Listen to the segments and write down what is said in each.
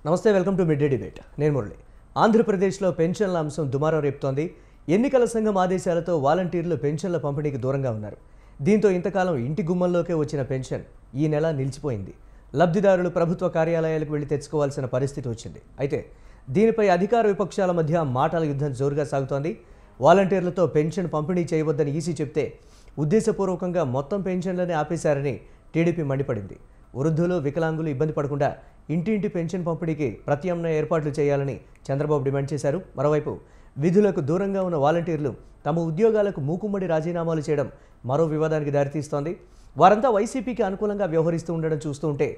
నమస్తే, welcome to mid day debate. నేను మురళి. ఆంధ్రప్రదేశ్లో పెన్షన్ల అంశం దుమారం రేపుతోంది. ఎన్నికల సంఘం ఆదేశాలతో వాలంటీర్లు పెన్షన్ల పంపిణీకి దూరంగా ఉన్నారు. దీంతో ఇంతకాలం ఇంటి గుమ్మంలోకే వచ్చిన పెన్షన్ ఈ నెల నిలిచిపోయింది. లబ్ధిదారులు ప్రభుత్వ కార్యాలయాలకు వెళ్లి తెచ్చుకోవాల్సిన పరిస్థితి వచ్చింది. అయితే దీనిపై అధికార విపక్షాల మధ్య మాటల యుద్ధం జోరుగా సాగుతోంది. వాలంటీర్లతో పెన్షన్ పంపిణీ చేయవద్దని ఈసీ చెప్తే ఉద్దేశపూర్వకంగా మొత్తం పెన్షన్లనే ఆపేశారని టీడీపీ మండిపడింది. వృద్ధులు, వికలాంగులు ఇబ్బంది పడకుండా ఇంటింటి పెన్షన్ పంపిణీకి ప్రత్యామ్నాయ ఏర్పాట్లు చేయాలని చంద్రబాబు డిమాండ్ చేశారు. మరోవైపు విధులకు దూరంగా ఉన్న వాలంటీర్లు తమ ఉద్యోగాలకు మూకుమ్మడి రాజీనామాలు చేయడం మరో వివాదానికి దారితీస్తోంది. వారంతా వైసీపీకి అనుకూలంగా వ్యవహరిస్తూ ఉండడం చూస్తూ ఉంటే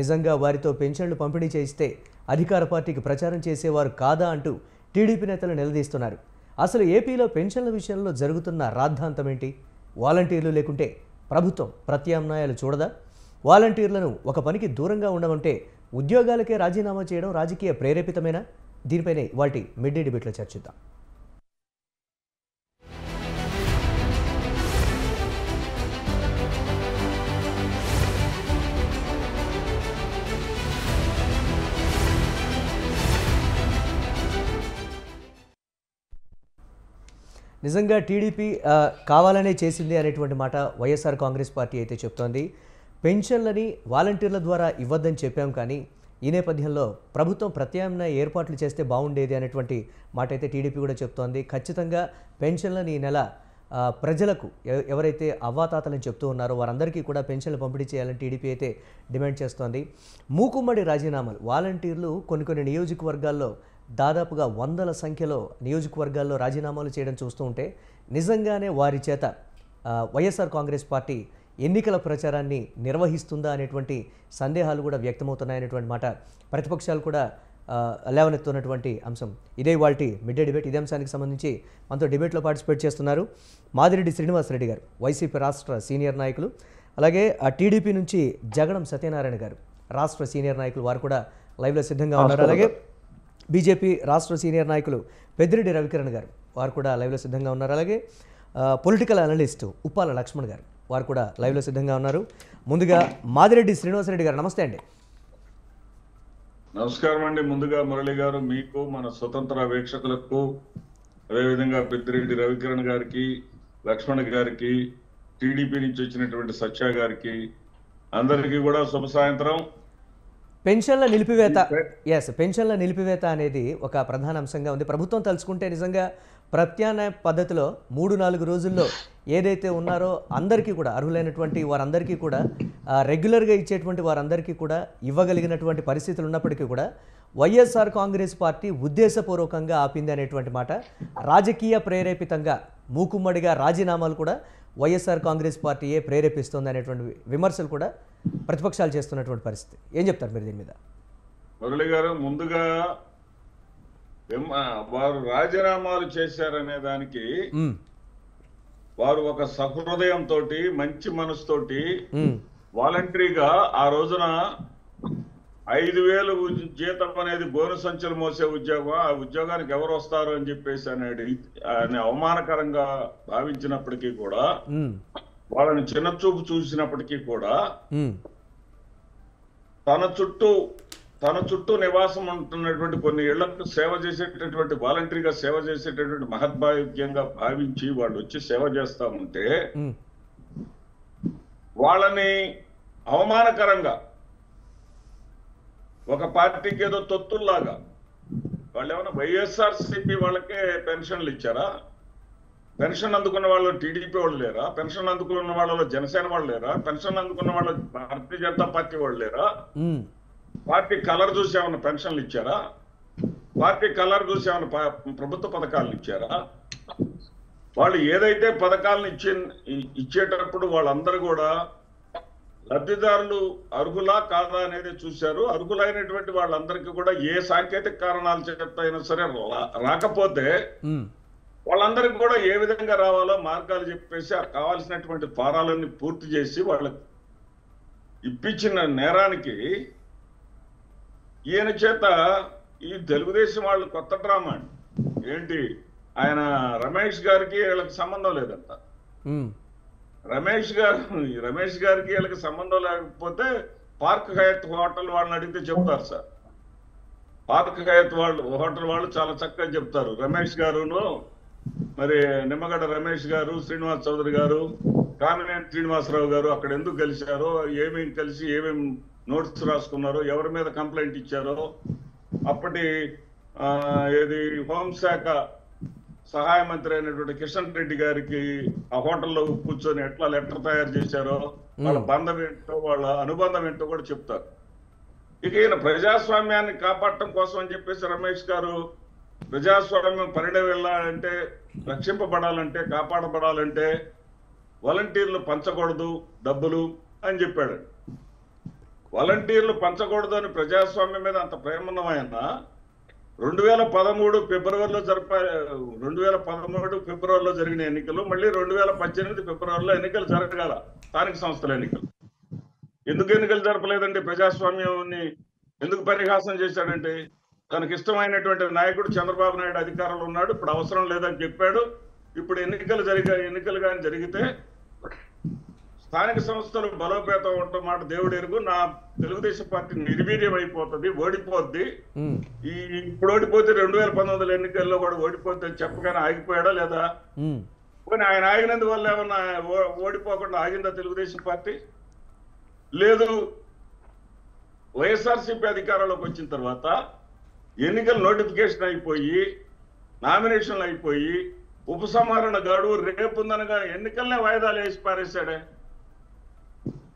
నిజంగా వారితో పెన్షన్లు పంపిణీ చేయిస్తే అధికార పార్టీకి ప్రచారం చేసేవారు కాదా అంటూ టీడీపీ నేతలు నిలదీస్తున్నారు. అసలు ఏపీలో పెన్షన్ల విషయంలో జరుగుతున్న రాద్ధాంతం ఏంటి? వాలంటీర్లు లేకుంటే ప్రభుత్వం ప్రత్యామ్నాయాలు చూడదా? వాలంటీర్లను ఒక పనికి దూరంగా ఉండమంటే ఉద్యోగాలకే రాజీనామా చేయడం రాజకీయ ప్రేరేపితమేనా? దీనిపైనే వాటి మిడ్ డే డిబేట్లో చర్చిద్దాం. నిజంగా టీడీపీ కావాలనే చేసింది అనేటువంటి మాట వైఎస్ఆర్ కాంగ్రెస్ పార్టీ అయితే చెప్తోంది. పెన్షన్లని వాలంటీర్ల ద్వారా ఇవ్వద్దని చెప్పాం, కానీ ఈ నేపథ్యంలో ప్రభుత్వం ప్రత్యామ్నాయ ఏర్పాట్లు చేస్తే బాగుండేది అనేటువంటి మాట అయితే టీడీపీ కూడా చెప్తోంది. ఖచ్చితంగా పెన్షన్లను ఈ నెల ప్రజలకు ఎవరైతే అవ్వాతాతలని చెప్తూ ఉన్నారో వారందరికీ కూడా పెన్షన్లు పంపిణీ చేయాలని టీడీపీ అయితే డిమాండ్ చేస్తోంది. మూకుమ్మడి రాజీనామాలు వాలంటీర్లు కొన్ని నియోజకవర్గాల్లో దాదాపుగా వందల సంఖ్యలో నియోజకవర్గాల్లో రాజీనామాలు చేయడం చూస్తూ ఉంటే నిజంగానే వారి చేత వైఎస్ఆర్ కాంగ్రెస్ పార్టీ ఎన్నికల ప్రచారాన్ని నిర్వహిస్తుందా అనేటువంటి సందేహాలు కూడా వ్యక్తమవుతున్నాయనేటువంటి మాట ప్రతిపక్షాలు కూడా లేవనెత్తున్నటువంటి అంశం. ఇదే వాటి మిడ్ డే డిబేట్. ఇదే అంశానికి సంబంధించి మనతో డిబేట్లో పార్టిసిపేట్ చేస్తున్నారు మాదిరెడ్డి శ్రీనివాసరెడ్డి గారు, వైసీపీ రాష్ట్ర సీనియర్ నాయకులు. అలాగే టీడీపీ నుంచి జగడం సత్యనారాయణ గారు, రాష్ట్ర సీనియర్ నాయకులు, వారు కూడా లైవ్లో సిద్ధంగా ఉన్నారు. అలాగే బీజేపీ రాష్ట్ర సీనియర్ నాయకులు పెద్దిరెడ్డి రవికిరణ్ గారు, వారు కూడా లైవ్లో సిద్ధంగా ఉన్నారు. అలాగే పొలిటికల్ అనలిస్ట్ ఉప్పాల లక్ష్మణ్ గారు, వారు కూడా లైవ్లో సిద్ధంగా ఉన్నారు. ముందుగా మాదిరెడ్డి శ్రీనివాసరెడ్డి గారు, నమస్తే అండి. నమస్కారం అండి. ముందుగా మురళి గారు, మీకు, మన స్వతంత్ర వీక్షకులకు, అదేవిధంగా పెద్దిరెడ్డి రవికిరణ్ గారికి, లక్ష్మణ్ గారికి, టీడీపీ నుంచి వచ్చినటువంటి సత్య గారికి, అందరికీ కూడా శుభ సాయంత్రం. పెన్షన్ల నిలిపివేత అనేది ఒక ప్రధాన అంశంగా ఉంది. ప్రభుత్వం తలుచుకుంటే నిజంగా ప్రత్యామ్నాయ పద్ధతిలో 3-4 రోజుల్లో ఏదైతే ఉన్నారో అందరికీ కూడా అర్హులైనటువంటి వారందరికీ కూడా రెగ్యులర్గా ఇచ్చేటువంటి వారందరికీ కూడా ఇవ్వగలిగినటువంటి పరిస్థితులు ఉన్నప్పటికీ కూడా వైఎస్ఆర్ కాంగ్రెస్ పార్టీ ఉద్దేశపూర్వకంగా ఆపింది అనేటువంటి మాట, రాజకీయ ప్రేరేపితంగా మూకుమ్మడిగా రాజీనామాలు కూడా వైఎస్ఆర్ కాంగ్రెస్ పార్టీయే ప్రేరేపిస్తుంది అనేటువంటి విమర్శలు కూడా ప్రతిపక్షాలు చేస్తున్నటువంటి పరిస్థితి. ఏం చెప్తారు మీరు దీని మీద? మురళి గారు, ముందుగా వారు రాజీనామాలు చేశారనే దానికి వారు ఒక సహృదయంతో, మంచి మనసుతోటి వాలంటరీగా ఆ రోజున 5,000 జీతం అనేది గోను సంచులు మోసే ఉద్యోగం, ఆ ఉద్యోగానికి ఎవరు వస్తారు అని చెప్పేసి ఆయన అవమానకరంగా భావించినప్పటికీ కూడా, వాళ్ళని చిన్నచూపు చూసినప్పటికీ కూడా తన చుట్టూ నివాసం ఉంటున్నటువంటి కొన్ని ఇళ్లకు సేవ చేసేటటువంటి, వాలంటరీగా సేవ చేసేటటువంటి మహద్భాగ్యంగా భావించి వాళ్ళు వచ్చి సేవ చేస్తా ఉంటే వాళ్ళని అవమానకరంగా ఒక పార్టీకి ఏదో తొత్తుల్లాగా, వాళ్ళు ఏమైనా వైఎస్ఆర్సీపీ వాళ్ళకే పెన్షన్లు ఇచ్చారా? పెన్షన్ అందుకున్న వాళ్ళు టీడీపీ వాళ్ళు లేరా? పెన్షన్ అందుకున్న వాళ్ళలో జనసేన వాళ్ళు లేరా? పెన్షన్ అందుకున్న వాళ్ళు భారతీయ జనతా పార్టీ వాళ్ళు లేరా? పార్టీ కలర్ చూసి ఏమైనా పెన్షన్లు ఇచ్చారా? పార్టీ కలర్ చూసి ఏమైనా ప్రభుత్వ పథకాలను ఇచ్చారా? వాళ్ళు ఏదైతే పథకాలను ఇచ్చేటప్పుడు వాళ్ళందరూ కూడా లబ్ధిదారులు అర్హులా కాదా అనేది చూశారు. అర్హులైనటువంటి వాళ్ళందరికీ కూడా ఏ సాంకేతిక కారణాలు చేతైనా సరే రాకపోతే వాళ్ళందరికీ కూడా ఏ విధంగా రావాలో మార్గాలు చెప్పేసి కావాల్సినటువంటి ఫారాలన్నీ పూర్తి చేసి వాళ్ళకి ఇప్పించిన నేరానికి ఈయన చేత ఈ తెలుగుదేశం వాళ్ళు కొత్త డ్రామా ఏంటి, ఆయన రమేష్ గారికి వీళ్ళకి సంబంధం లేదంట. రమేష్ గారికి వీళ్ళకి సంబంధం లేకపోతే పార్క్ హయత్ హోటల్ వాళ్ళని అడిగితే చెప్తారు సార్. పార్క్ హయత్ వాళ్ళు హోటల్ వాళ్ళు చాలా చక్కగా చెప్తారు. రమేష్ గారును, మరి నిమ్మగడ్డ రమేష్ గారు, శ్రీనివాస్ చౌదరి గారు, కామినేని శ్రీనివాసరావు గారు అక్కడ ఎందుకు కలిశారో, ఏమేమి కలిసి ఏమేమి నోట్స్ రాసుకున్నారో, ఎవరి మీద కంప్లైంట్ ఇచ్చారో, అప్పటి ఏది హోంశాఖ సహాయ మంత్రి అయినటువంటి కిషన్ రెడ్డి గారికి ఆ హోటల్లో కూర్చొని ఎట్లా లెటర్ తయారు చేశారో, వాళ్ళ బంధం ఏంటో, వాళ్ళ అనుబంధం ఏంటో కూడా చెప్తారు. ఇక ఈయన ప్రజాస్వామ్యాన్ని కాపాడటం కోసం అని చెప్పేసి రమేష్ గారు ప్రజాస్వామ్యం పరిణి వెళ్ళాలంటే, రక్షింపబడాలంటే, కాపాడబడాలంటే వాలంటీర్లు పంచకూడదు డబ్బులు అని చెప్పాడు. వాలంటీర్లు పంచకూడదు అని ప్రజాస్వామ్యం మీద అంత ప్రేమ ఉన్నవాయన 2013 ఫిబ్రవరిలో జరిగిన ఎన్నికలు, మళ్ళీ 2018 ఫిబ్రవరిలో ఎన్నికలు జరగాల, స్థానిక సంస్థల ఎన్నికలు. ఎందుకు ఎన్నికలు జరపలేదండి? ప్రజాస్వామ్యాన్ని ఎందుకు పరిహాసం చేశాడంటే, తనకి ఇష్టమైనటువంటి నాయకుడు చంద్రబాబు నాయుడు అధికారంలో ఉన్నాడు, ఇప్పుడు అవసరం లేదని చెప్పాడు. ఇప్పుడు ఎన్నికలు కానీ జరిగితే స్థానిక సంస్థలు బలోపేతం ఉండటం మాట దేవుడు ఎరుగు. నా తెలుగుదేశం పార్టీ నిర్వీర్యం అయిపోతుంది, ఓడిపోద్ది. ఇప్పుడు ఓడిపోతే 2019 ఎన్నికల్లో కూడా ఓడిపోద్ది అని చెప్పగానే ఆగిపోయాడా లేదా? కానీ ఆయన ఆగినందువల్ల ఏమన్నా ఓడిపోకుండా ఆగిందా తెలుగుదేశం పార్టీ? లేదు. వైఎస్ఆర్సీపీ అధికారంలోకి వచ్చిన తర్వాత ఎన్నికల నోటిఫికేషన్ అయిపోయి, నామినేషన్లు అయిపోయి, ఉపసంహరణ గడువు రేపుందనగా ఎన్నికలనే వాయిదాలు వేసి పారేశాడే.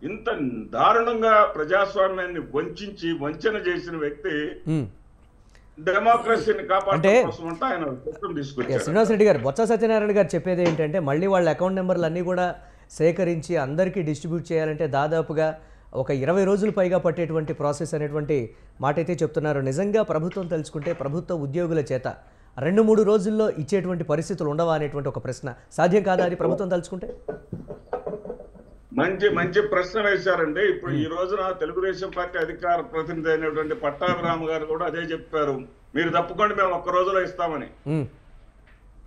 ఇంత దారుణంగా ప్రజాస్వామ్యాన్ని వంచన చేసిన వ్యక్తి డెమోక్రసీని కాపాడటం కోసం అంటే ఆయన తీసుకొచ్చారు. శ్రీనివాస్ రెడ్డి గారు, బొత్స సత్యనారాయణ గారు చెప్పేది ఏంటంటే, మళ్ళీ వాళ్ళ అకౌంట్ నెంబర్లు అన్నీ కూడా సేకరించి అందరికీ డిస్ట్రిబ్యూట్ చేయాలంటే దాదాపుగా ఒక 20 రోజులు పైగా పట్టేటువంటి ప్రాసెస్ అనేటువంటి మాట అయితే చెప్తున్నారు. నిజంగా ప్రభుత్వం తలుచుకుంటే ప్రభుత్వ ఉద్యోగుల చేత 2-3 రోజుల్లో ఇచ్చేటువంటి పరిస్థితులు ఉండవా అనేటువంటి ఒక ప్రశ్న సాధ్యం కాదా అది ప్రభుత్వం తలుచుకుంటే? మంచి ప్రశ్న వేశారండి. ఇప్పుడు ఈ రోజున తెలుగుదేశం పార్టీ అధికార ప్రతినిధి అయినటువంటి పట్టాభిరామ గారు కూడా అదే చెప్పారు. మీరు తప్పుకోండి, మేము 1 రోజులో ఇస్తామని.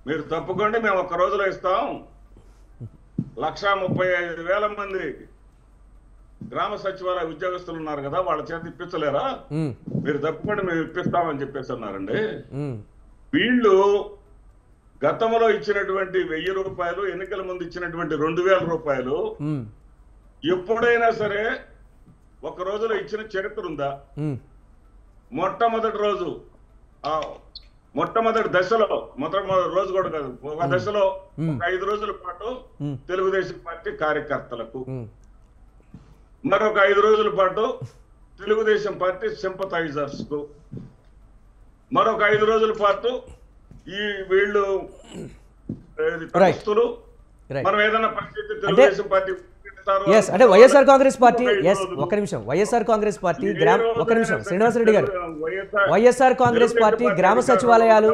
మీరు తప్పుకోండి, మేము 1 రోజులో ఇస్తాం. 135,000 మంది గ్రామ సచివాలయ ఉద్యోగస్తులు ఉన్నారు కదా, వాళ్ళ చేత ఇప్పించలేరా? మీరు తప్పుకోండి, మేము ఇప్పిస్తామని చెప్పేసి అన్నారండి. వీళ్ళు గతంలో ఇచ్చినటువంటి 1000 రూపాయలు, ఎన్నికల ముందు ఇచ్చినటువంటి 2000 రూపాయలు ఎప్పుడైనా సరే 1 రోజులో ఇచ్చిన చరిత్ర ఉందా? మొట్టమొదటి రోజు, మొట్టమొదటి దశలో, మొట్టమొదటి రోజు కూడా కాదు, ఒక దశలో ఒక 5 రోజుల పాటు తెలుగుదేశం పార్టీ కార్యకర్తలకు, మరొక 5 రోజుల పాటు తెలుగుదేశం పార్టీ సింపథైజర్స్ కు, మరొక 5 రోజుల పాటు ఈ వీళ్ళు మనం ఏదైనా పరిస్థితి తెలుగుదేశం పార్టీ అంటే వైఎస్ఆర్ కాంగ్రెస్ పార్టీ వైఎస్ఆర్ కాంగ్రెస్ పార్టీ శ్రీనివాస్ రెడ్డి గారు, వైఎస్ఆర్ కాంగ్రెస్ పార్టీ గ్రామ సచివాలయాలు,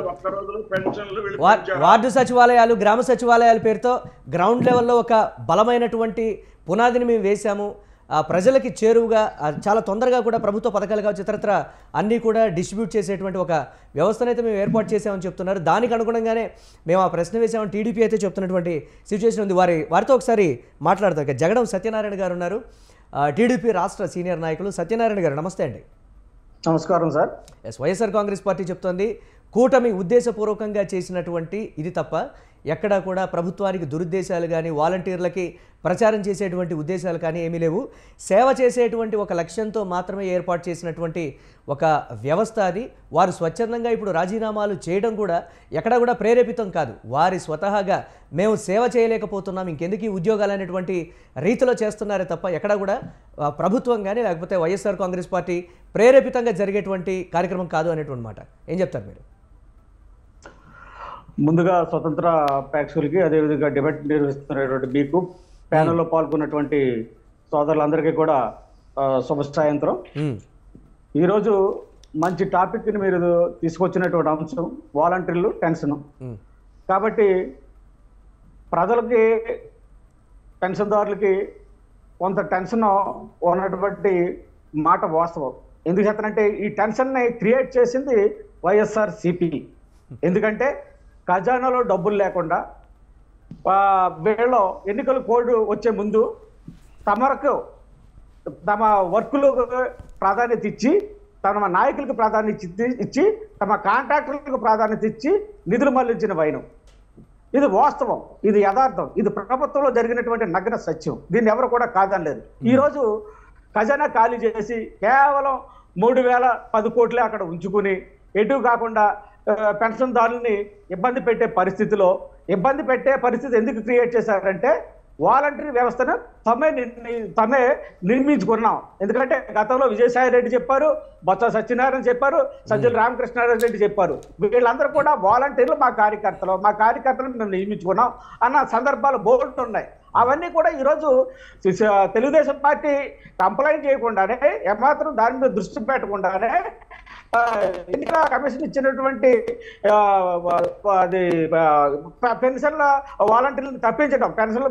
వార్డు సచివాలయాలు, గ్రామ సచివాలయాల పేరుతో గ్రౌండ్ లెవెల్లో ఒక బలమైనటువంటి పునాదిని మేము వేశాము. ప్రజలకి చేరువుగా చాలా తొందరగా కూడా ప్రభుత్వ పథకాలు కావచ్చు ఇతరత్ర అన్నీ కూడా డిస్ట్రిబ్యూట్ చేసేటువంటి ఒక వ్యవస్థనైతే మేము ఏర్పాటు చేసామని చెప్తున్నారు. దానికి అనుగుణంగానే మేము ఆ ప్రశ్న వేసామని టీడీపీ అయితే చెప్తున్నటువంటి సిచ్యువేషన్ ఉంది. వారితో ఒకసారి మాట్లాడతారు. జగడం సత్యనారాయణ గారు ఉన్నారు, టీడీపీ రాష్ట్ర సీనియర్ నాయకులు. సత్యనారాయణ గారు నమస్తే అండి. నమస్కారం సార్. వైఎస్ఆర్ కాంగ్రెస్ పార్టీ చెప్తోంది కూటమి ఉద్దేశపూర్వకంగా చేసినటువంటి ఇది తప్ప ఎక్కడా కూడా ప్రభుత్వానికి దురుద్దేశాలు కానీ వాలంటీర్లకి ప్రచారం చేసేటువంటి ఉద్దేశాలు కానీ ఏమీ లేవు. సేవ చేసేటువంటి ఒక లక్ష్యంతో మాత్రమే ఏర్పాటు చేసినటువంటి ఒక వ్యవస్థ అది. వారు స్వచ్ఛందంగా ఇప్పుడు రాజీనామాలు చేయడం కూడా ఎక్కడా కూడా ప్రేరేపితం కాదు. వారి స్వతహాగా మేము సేవ చేయలేకపోతున్నాం, ఇంకెందుకు ఈ ఉద్యోగాలు అనేటువంటి రీతిలో చేస్తున్నారే తప్ప ఎక్కడా కూడా ప్రభుత్వం కానీ లేకపోతే వైఎస్ఆర్ కాంగ్రెస్ పార్టీ ప్రేరేపితంగా జరిగేటువంటి కార్యక్రమం కాదు అనేటువంటి మాట. ఏం చెప్తారు మీరు? ముందుగా స్వతంత్ర ప్రేక్షకులకి, అదేవిధంగా డిబేట్ నిర్వహిస్తున్నటువంటి మీకు, ప్యానెల్లో పాల్గొన్నటువంటి సోదరులందరికీ కూడా శుభ సాయంత్రం. ఈరోజు మంచి టాపిక్ని మీరు తీసుకొచ్చినటువంటి అంశం వాలంటీర్లు టెన్షన్. కాబట్టి ప్రజలకి, పెన్షన్దారులకి కొంత టెన్షన్ ఉన్నటువంటి మాట వాస్తవం. ఎందుకు చెప్తానంటే ఈ టెన్షన్ని క్రియేట్ చేసింది వైఎస్ఆర్ సిపి. ఎందుకంటే ఖజానాలో డబ్బులు లేకుండా వీళ్ళు ఎన్నికల కోడ్ వచ్చే ముందు తమ వర్కులు ప్రాధాన్యత ఇచ్చి తమ నాయకులకు ప్రాధాన్యత ఇచ్చి తమ కాంట్రాక్టర్లకు ప్రాధాన్యత ఇచ్చి నిధులు మళ్లించిన వైనం. ఇది వాస్తవం, ఇది యథార్థం, ఇది ప్రభుత్వంలో జరిగినటువంటి నగ్న సత్యం. దీన్ని ఎవరు కూడా కాదనలేదు. ఈరోజు ఖజానా ఖాళీ చేసి కేవలం 3010 కోట్లే అక్కడ ఉంచుకుని ఎటు కాకుండా పెన్షన్దారుల్ని ఇబ్బంది పెట్టే పరిస్థితి ఎందుకు క్రియేట్ చేశారంటే వాలంటరీ వ్యవస్థను తమే నిర్మించుకున్నాం. ఎందుకంటే గతంలో విజయసాయి రెడ్డి చెప్పారు, బొత్స సత్యనారాయణ చెప్పారు, సజ్జల రామకృష్ణారెడ్డి చెప్పారు. వీళ్ళందరూ కూడా వాలంటీర్లు మా కార్యకర్తలను మేము నియమించుకున్నాం అన్న సందర్భాలు బోల్డ్ ఉన్నాయి. అవన్నీ కూడా ఈరోజు తెలుగుదేశం పార్టీ కంప్లైంట్ చేయకుండానే, ఏమాత్రం దాని మీద దృష్టి పెట్టకుండానే ఎన్నికల కమిషన్ ఇచ్చినటువంటి అది పెన్షన్ల వాలంటీర్లను తప్పించడం, పెన్షన్ల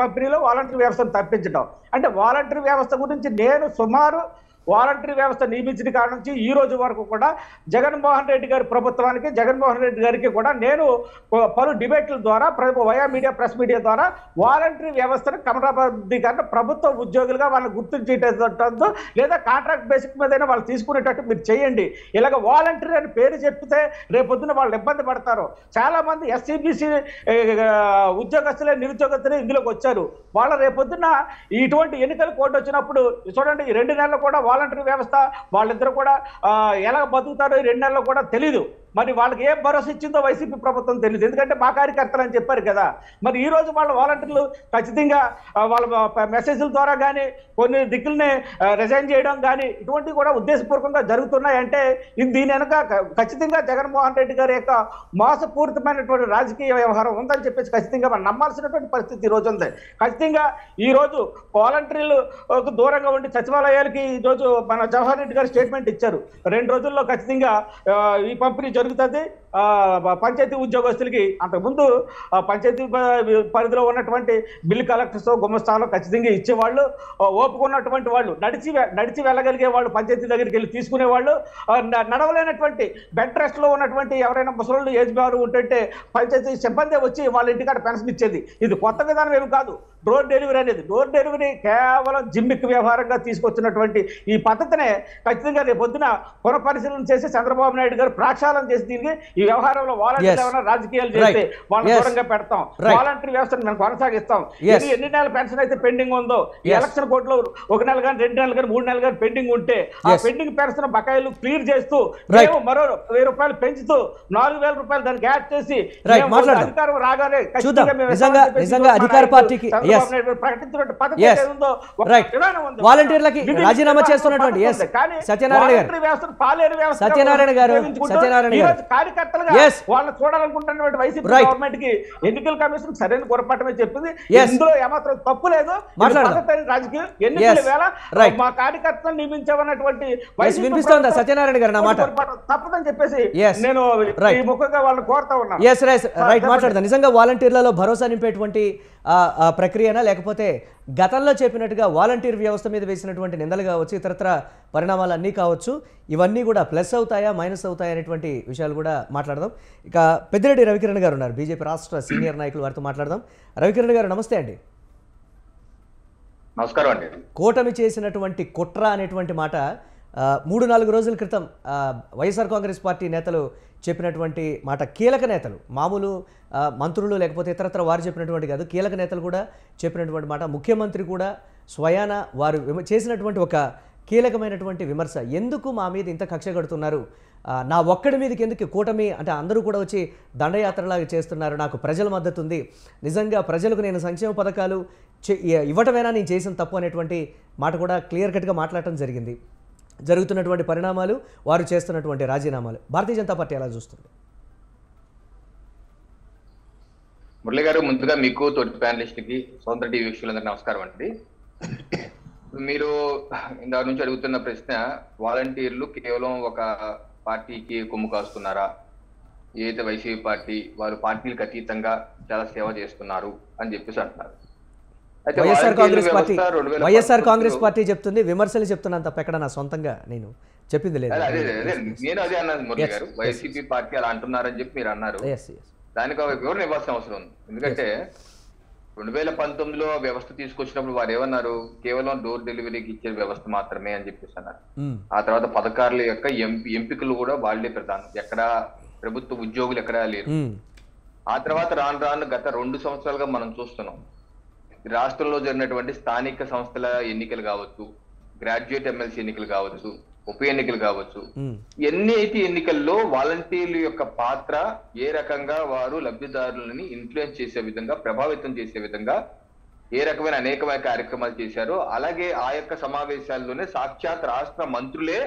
పంపిణీలో వాలంటీర్ వ్యవస్థను తప్పించడం. అంటే వాలంటీర్ వ్యవస్థ గురించి నేను సుమారు వాలంటరీ వ్యవస్థ నియమించిన కాడ నుంచి ఈ రోజు వరకు కూడా జగన్మోహన్ రెడ్డి గారి ప్రభుత్వానికి, జగన్మోహన్ రెడ్డి గారికి కూడా నేను పలు డిబేట్ల ద్వారా వయా మీడియా, ప్రెస్ మీడియా ద్వారా వాలంటరీ వ్యవస్థను క్రమబద్ధీకరణ ప్రభుత్వ ఉద్యోగులుగా వాళ్ళని గుర్తించేటట్టు లేదా కాంట్రాక్ట్ బేసిక్ మీద వాళ్ళు తీసుకునేటట్టు మీరు చేయండి. ఇలాగ వాలంటరీ అని పేరు చెప్తే రేపొద్దున వాళ్ళు ఇబ్బంది పడతారు. చాలా మంది ఎస్సీబీసీ ఉద్యోగస్తులే నిరుద్యోగస్తులే ఇందులోకి వచ్చారు. వాళ్ళ రేపొద్దున ఇటువంటి ఎన్నికల కోడ్ వచ్చినప్పుడు చూడండి, ఈ 2 నెలలు కూడా వాలంటరీ వ్యవస్థ వాళ్ళిద్దరు కూడా ఎలా బతుకుతారో ఈ 2 నెలలు కూడా తెలీదు. మరి వాళ్ళకి ఏ భరోసా ఇచ్చిందో వైసీపీ ప్రభుత్వం తెలియదు. ఎందుకంటే మా కార్యకర్తలు అని చెప్పారు కదా. మరి ఈ రోజు వాళ్ళ వాలంటీర్లు ఖచ్చితంగా వాళ్ళ మెసేజ్ల ద్వారా కానీ కొన్ని దిక్కుల్ని రిజైన్ చేయడం కానీ ఇటువంటివి కూడా ఉద్దేశపూర్వకంగా జరుగుతున్నాయంటే దీని వెనక ఖచ్చితంగా జగన్మోహన్ రెడ్డి గారి యొక్క మోసపూరితమైనటువంటి రాజకీయ వ్యవహారం ఉందని చెప్పేసి ఖచ్చితంగా మనం నమ్మాల్సినటువంటి పరిస్థితి ఈ రోజు ఉంది. ఖచ్చితంగా ఈ రోజు వాలంటీర్లు దూరంగా ఉండి సచివాలయాలకి ఈ రోజు మన జవహర్ రెడ్డి గారు స్టేట్మెంట్ ఇచ్చారు. 2 రోజుల్లో ఖచ్చితంగా ఈ పంపిణీ జరుగుతుంది. పంచాయతీ ఉద్యోగస్తులకి అంతకుముందు పంచాయతీ పరిధిలో ఉన్నటువంటి బిల్ కలెక్టర్స్, గుమస్తాలో ఖచ్చితంగా ఇచ్చేవాళ్ళు, ఓపుకున్నటువంటి వాళ్ళు, నడిచి వెళ్ళగలిగే వాళ్ళు, పంచాయతీ దగ్గరికి వెళ్ళి తీసుకునేవాళ్ళు. నడవలేనటువంటి బెడ్ రెస్ట్ లో ఉన్నటువంటి ఎవరైనా ముసలు ఏజ్ బారు ఉంటుంటే పంచాయతీ సిబ్బంది వచ్చి వాళ్ళ ఇంటికాడ పెన్షన్ ఇచ్చేది. ఇది కొత్త విధానం ఏమి కాదు. డోర్ డెలివరీ అనేది, డోర్ డెలివరీ కేవలం జిమ్మిక్ వ్యవహారంగా తీసుకొచ్చినటువంటి ఈ పద్ధతినే ఖచ్చితంగా రేపు పొద్దున పునఃపరిశీలన చేసి చంద్రబాబు నాయుడు గారు ప్రక్షాళన చేసి దీనికి ఈ వ్యవహారంలో వాలంటీర్ ఏమైనా రాజకీయాలు చేస్తే వాళ్ళని దూరంగా పెడతాం. వాలంటీర్ వ్యవస్థను మేము కొనసాగిస్తాం. ఎన్ని నెలల పెన్షన్ అయితే పెండింగ్ ఉందో ఈ ఎలక్షన్ కోర్టులో 1 నెల కానీ 2 నెలలు కానీ 3 నెలలు కానీ పెండింగ్ ఉంటే ఆ పెండింగ్ పెన్షన్ బకాయిలు క్లియర్ చేస్తూ మేము మరో 1000 రూపాయలు పెంచుతూ 4000 రూపాయలు దానికి యాడ్ చేసి అధికారం రాగానే అధికార పార్టీకి వాలంటీర్లకి రాజీనామా చేస్తున్నటువంటి సత్యనారాయణ గారు కార్యకర్తలుగా వాళ్ళు చూడాలనుకుంటున్నటువంటి వైసీపీ గవర్నమెంట్ కి ఎన్నికల కమిషన్ సరైన పొరపాటమే చెప్పింది. ఇందులో ఏమాత్రం తప్పు లేదు. రాజకీయం ఎన్నికల వేళ మా కార్యకర్తలను నియమించామన్నటువంటి సత్యనారాయణ గారు నా మాట తప్పదని చెప్పేసి నేను ఈ ముఖంగా వాళ్ళని కోరుతా ఉన్నాను. మాట్లాడతాను. నిజంగా వాలంటీర్లలో భరోసా నింపేటువంటి ప్రక్రియనా, లేకపోతే గతంలో చెప్పినట్టుగా వాలంటీర్ వ్యవస్థ మీద వేసినటువంటి నిందలు కావచ్చు, ఇతరత్ర పరిణామాలు అన్నీ కావచ్చు, ఇవన్నీ కూడా ప్లస్ అవుతాయా మైనస్ అవుతాయా అనేటువంటి విషయాలు కూడా మాట్లాడదాం. ఇక పెద్దిరెడ్డి రవికిరణ్ గారు ఉన్నారు, బీజేపీ రాష్ట్ర సీనియర్ నాయకులు, వారితో మాట్లాడదాం. రవికిరణ్ గారు నమస్తే అండి. నమస్కారం అండి. కూటమి చేసినటువంటి కుట్ర అనేటువంటి మాట 3-4 రోజుల క్రితం వైఎస్ఆర్ కాంగ్రెస్ పార్టీ నేతలు చెప్పినటువంటి మాట, కీలక నేతలు, మామూలు మంత్రులు లేకపోతే ఇతరత్ర వారు చెప్పినటువంటి కాదు, కీలక నేతలు కూడా చెప్పినటువంటి మాట, ముఖ్యమంత్రి కూడా స్వయాన వారు చేసినటువంటి ఒక కీలకమైనటువంటి విమర్శ. ఎందుకు మా మీద ఇంత కక్ష కడుతున్నారు, నా ఒక్కడి మీదకి ఎందుకు కూటమి అంటే అందరూ కూడా వచ్చి దండయాత్రలాగా చేస్తున్నారు, నాకు ప్రజల మద్దతు ఉంది, నిజంగా ప్రజలకు నేను సంక్షేమ పథకాలు ఇవ్వటమేనా నేను చేసిన తప్పు అనేటువంటి మాట కూడా క్లియర్ కట్గా మాట్లాడటం జరిగింది. జరుగుతున్నటువంటి పరిణామాలు, వారు చేస్తున్నటువంటి రాజీనామాలు భారతీయ జనతా పార్టీ ఎలా చూస్తుంది? మురళి గారు, ముందుగా మీకు తోటి ప్యానలిస్ట్కి, స్వతంత్ర టీవీ వీక్షకులందరికీ నమస్కారం అండి. మీరు ఇందా నుంచి అడుగుతున్న ప్రశ్న, వాలంటీర్లు కేవలం ఒక పార్టీకి కొమ్ము కాస్తున్నారా, ఏదైతే వైసీపీ పార్టీ వారు పార్టీలకు అతీతంగా చాలా సేవ చేస్తున్నారు అని చెప్పేసి అంటున్నారు. వైఎస్ఆర్ కాంగ్రెస్ పార్టీ చెప్తుంది, విమర్శలు చెప్తున్నాను తప్ప ఎక్కడ నా సొంతంగా నేను చెప్పింది లేదు. నేను అదే అన్నాను మురళి గారు, వైసీపీ పార్టీ అలా అంటున్నారని చెప్పి మీరు అన్నారు. దానికి ఒక వివరణ ఇవ్వాల్సిన అవసరం ఉంది. ఎందుకంటే 2019లో వ్యవస్థ తీసుకొచ్చినప్పుడు వారు ఏమన్నారు, కేవలం డోర్ డెలివరీకి ఇచ్చే వ్యవస్థ మాత్రమే అని చెప్పేసి అన్నారు. ఆ తర్వాత పథకాల యొక్క ఎంపికలు కూడా వాళ్ళే ప్రధానం, ఎక్కడ ప్రభుత్వ ఉద్యోగులు ఎక్కడా లేరు. ఆ తర్వాత రాను రాను గత 2 సంవత్సరాలుగా మనం చూస్తున్నాం, రాష్ట్రంలో జరిగినటువంటి స్థానిక సంస్థల ఎన్నికలు కావచ్చు, గ్రాడ్యుయేట్ ఎమ్మెల్సీ ఎన్నికలు కావచ్చు, ఉప ఎన్నికలు కావచ్చు, ఎన్నిటి ఎన్నికల్లో వాలంటీర్ల యొక్క పాత్ర ఏ రకంగా వారు లబ్ధిదారులని ఇన్ఫ్లుయెన్స్ చేసే విధంగా, ప్రభావితం చేసే విధంగా ఏ రకమైన అనేకమైన కార్యక్రమాలు చేశారో, అలాగే ఆ యొక్క సమావేశాల్లోనే సాక్షాత్ రాష్ట్ర మంత్రులే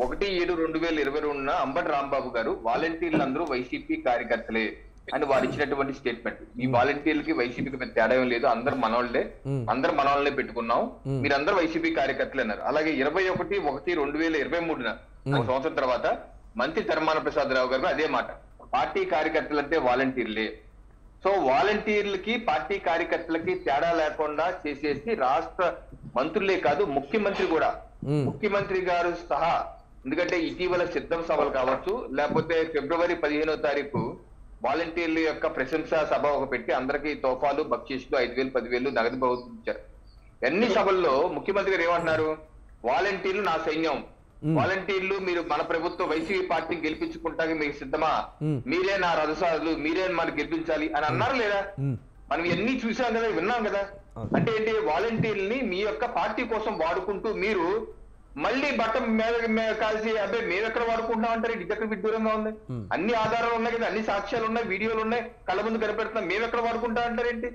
1/7/2022 అంబటి రాంబాబు గారు వాలంటీర్లు అందరూ వైసీపీ కార్యకర్తలే అని వారు ఇచ్చినటువంటి స్టేట్మెంట్. ఈ వాలంటీర్లకి వైసీపీకి పెద్ద తేడా ఏం లేదు, అందరు మనోళ్లే పెట్టుకున్నాం, మీరందరూ వైసీపీ కార్యకర్తలు అన్నారు. అలాగే 21/1/2023 ఒక సంవత్సరం తర్వాత మంత్రి ధర్మాన ప్రసాద్ రావు గారు అదే మాట, పార్టీ కార్యకర్తలు అంటే వాలంటీర్లే. సో వాలంటీర్లకి పార్టీ కార్యకర్తలకి తేడా లేకుండా చేసేసి రాష్ట్ర మంత్రులే కాదు, ముఖ్యమంత్రి గారు సహా, ఎందుకంటే ఇటీవల సిద్ధం సభలు కావచ్చు, లేకపోతే ఫిబ్రవరి 15వ తారీఖు వాలంటీర్ల యొక్క ప్రశంసా సభ ఒక పెట్టి అందరికీ తోఫాలు, బక్షీసులు 5,000 10,000 నగదు ప్రభుత్వం ఇచ్చారు. అన్ని సభల్లో ముఖ్యమంత్రి గారు ఏమంటున్నారు, వాలంటీర్లు నా సైన్యం, వాలంటీర్లు మీరు మన ప్రభుత్వం వైసీపీ పార్టీని గెలిపించుకుంటానికి మీకు సిద్ధమా, మీరే నా రథసారులు, మీరే మనం గెలిపించాలి అని అన్నారు లేదా? మనం ఎన్ని చూసాం కదా, విన్నాం కదా. అంటే ఏంటి, వాలంటీర్ని మీ యొక్క పార్టీ కోసం వాడుకుంటూ మీరు మళ్ళీ బట్టం మీద కాల్చి అబ్బాయి మేమెక్కడ వాడుకుంటున్నాం అంటారు, ఇది ఎక్కడ విడ్డూరంగా ఉంది. అన్ని ఆధారాలు ఉన్నాయి కదా, అన్ని సాక్ష్యాలు ఉన్నాయి, వీడియోలు ఉన్నాయి, కళ్ళ ముందు కనిపెడుతున్నాం, మేమెక్కడ వాడుకుంటా అంటారేంటి?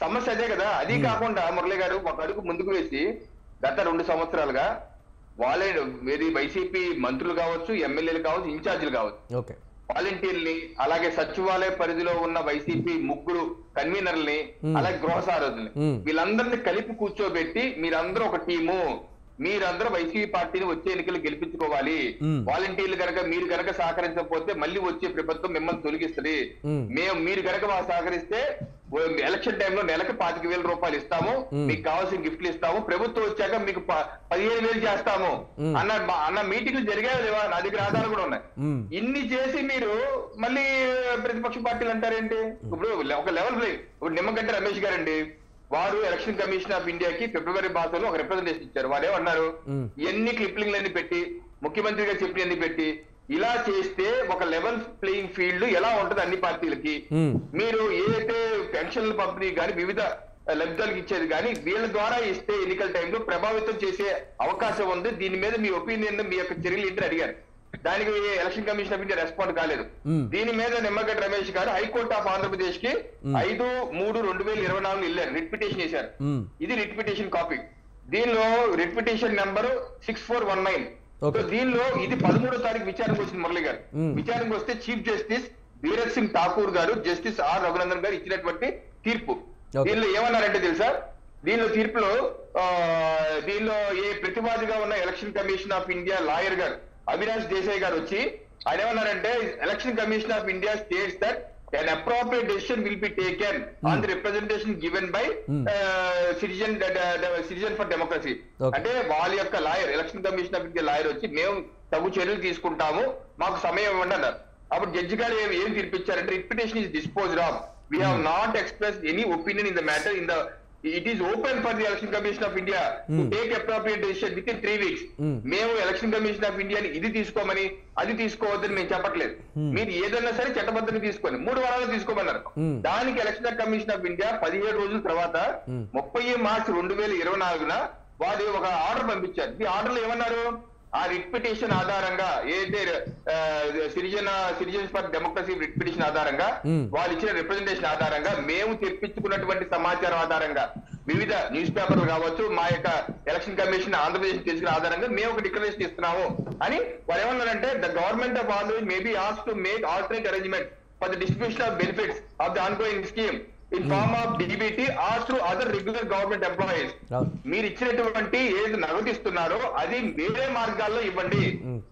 సమస్య అదే కదా. అది కాకుండా మురళి గారు ఒక అడుగు ముందుకు వేసి గత 2 సంవత్సరాలుగా వైసీపీ మంత్రులు కావచ్చు, ఎమ్మెల్యేలు కావచ్చు, ఇన్ఛార్జీలు కావచ్చు, వాలంటీర్ని, అలాగే సచివాలయ పరిధిలో ఉన్న వైసీపీ 3 కన్వీనర్లని, అలాగే గృహ సారథుల్ని, వీళ్ళందరినీ కలిపి కూర్చోబెట్టి మీరందరూ ఒక టీము, మీరందరూ వైసీపీ పార్టీని వచ్చే ఎన్నికలు గెలిపించుకోవాలి, వాలంటీర్లు కనుక మీరు కనుక సహకరించకపోతే మళ్ళీ వచ్చే ప్రభుత్వం మిమ్మల్ని తొలగిస్తుంది, మీరు కనుక మాకు సహకరిస్తే ఎలక్షన్ టైంలో నెలకు 25,000 రూపాయలు ఇస్తాము, మీకు కావాల్సిన గిఫ్ట్లు ఇస్తాము, ప్రభుత్వం వచ్చాక మీకు 15,000 చేస్తాము అన్న మీటింగ్లు జరిగాయో లేవా? నా దగ్గర ఆధారాలు కూడా ఉన్నాయి. ఇన్ని చేసి మీరు మళ్ళీ ప్రతిపక్ష పార్టీలు అంటారేంటి? ఇప్పుడు ఒక లెవెల్ ప్లే. ఇప్పుడు నిమ్మగడ్డ రమేష్ గారండి, వారు ఎలక్షన్ కమిషన్ ఆఫ్ ఇండియాకి ఫిబ్రవరి మాసంలో ఒక రిప్రజెంటేషన్ ఇచ్చారు. వారు ఏమన్నారు, ఎన్ని క్లిప్లింగ్లన్నీ పెట్టి, ముఖ్యమంత్రి గారు చెప్పినన్ని పెట్టి, ఇలా చేస్తే ఒక లెవెల్ ప్లేయింగ్ ఫీల్డ్ ఎలా ఉంటది అన్ని పార్టీలకి, మీరు ఏదైతే పెన్షన్ల పంపిణీ కానీ వివిధ లబ్ధాలకు ఇచ్చేది కానీ వీళ్ళ ద్వారా ఇస్తే ఎన్నికల టైంలో ప్రభావితం చేసే అవకాశం ఉంది, దీని మీద మీ ఒపీనియన్, మీ యొక్క చర్యలు ఏంటని అడిగారు. దానికి election commission of India respond కాలేదు. దీని మీద నిమ్మగడ్డ రమేష్ గారు హైకోర్టు ఆఫ్ ఆంధ్రప్రదేశ్ కి 5/3/2024 వెళ్ళారు, రిట్ పిటిషన్ చేశారు. ఇది రిట్ పిటిషన్ కాపీ. దీనిలో రిట్ పిటిషన్ నెంబర్ 6419. దీనిలో ఇది 13వ తారీఖు విచారణకు వచ్చింది మురళి గారు. విచారణకు వస్తే చీఫ్ జస్టిస్ ధీరజ్ సింగ్ ఠాకూర్ గారు, జస్టిస్ ఆర్ రఘునందన్ గారు ఇచ్చినటువంటి తీర్పు. దీనిలో ఏమన్నారంటే తెలుసా, దీనిలో తీర్పులో దీనిలో ఏ ప్రతివాదిగా ఉన్న election commission of India lawyer గారు అవినాష్ దేశాయ్ గారు వచ్చి ఆయన ఏమన్నారంటే, election commission of India states that an appropriate decision will be taken on the representation given by citizen for democracy. అంటే వాళ్ళ యొక్క lawyer, election commission of India lawyer వచ్చి మేము తగు చర్యలు తీసుకుంటాము, మాకు సమయం ఇవ్వండి అన్నారు. అప్పుడు జడ్జి గారు ఏం తీర్పిచ్చారంటే, repetition is disposed of, we have not expressed any opinion in the matter, it is open for the election commission of India to take appropriate decision within 3 weeks. మేము ఎలక్షన్ కమిషన్ ఆఫ్ ఇండియాని ఇది తీసుకోమని అది తీసుకోవద్దని మేము చెప్పట్లేదు, మీరు ఏదైనా సరే చట్టబద్ధంగా తీసుకోండి, 3 వారాలు తీసుకోమన్నారు. దానికి ఎలక్షన్ కమిషన్ ఆఫ్ ఇండియా 17 రోజుల తర్వాత 30 మార్చి 2024 వారు ఒక ఆర్డర్ పంపించారు. ఈ ఆర్డర్ లో ఏమన్నారు, ఆ రిట్ పిటిషన్ ఆధారంగా ఏదైతే citizens for democracy writ petition ఆధారంగా వాళ్ళు ఇచ్చిన రిప్రజెంటేషన్ ఆధారంగా మేము తెప్పించుకున్నటువంటి సమాచారం ఆధారంగా వివిధ న్యూస్ పేపర్లు కావచ్చు, మా యొక్క ఎలక్షన్ కమిషన్ ఆంధ్రప్రదేశ్ తీసుకున్న ఆధారంగా మేము ఒక డిక్లరేషన్ ఇస్తున్నాము అని వారు ఏమన్నారంటే, the government of Andhra Pradesh may be asked to make alternate arrangement for the distribution of benefits of the ongoing scheme in form of DBT or through other regular government employees. మీరు ఇచ్చినటువంటి ఏది నగదు ఇస్తున్నారో అది వేరే మార్గాల్లో ఇవ్వండి,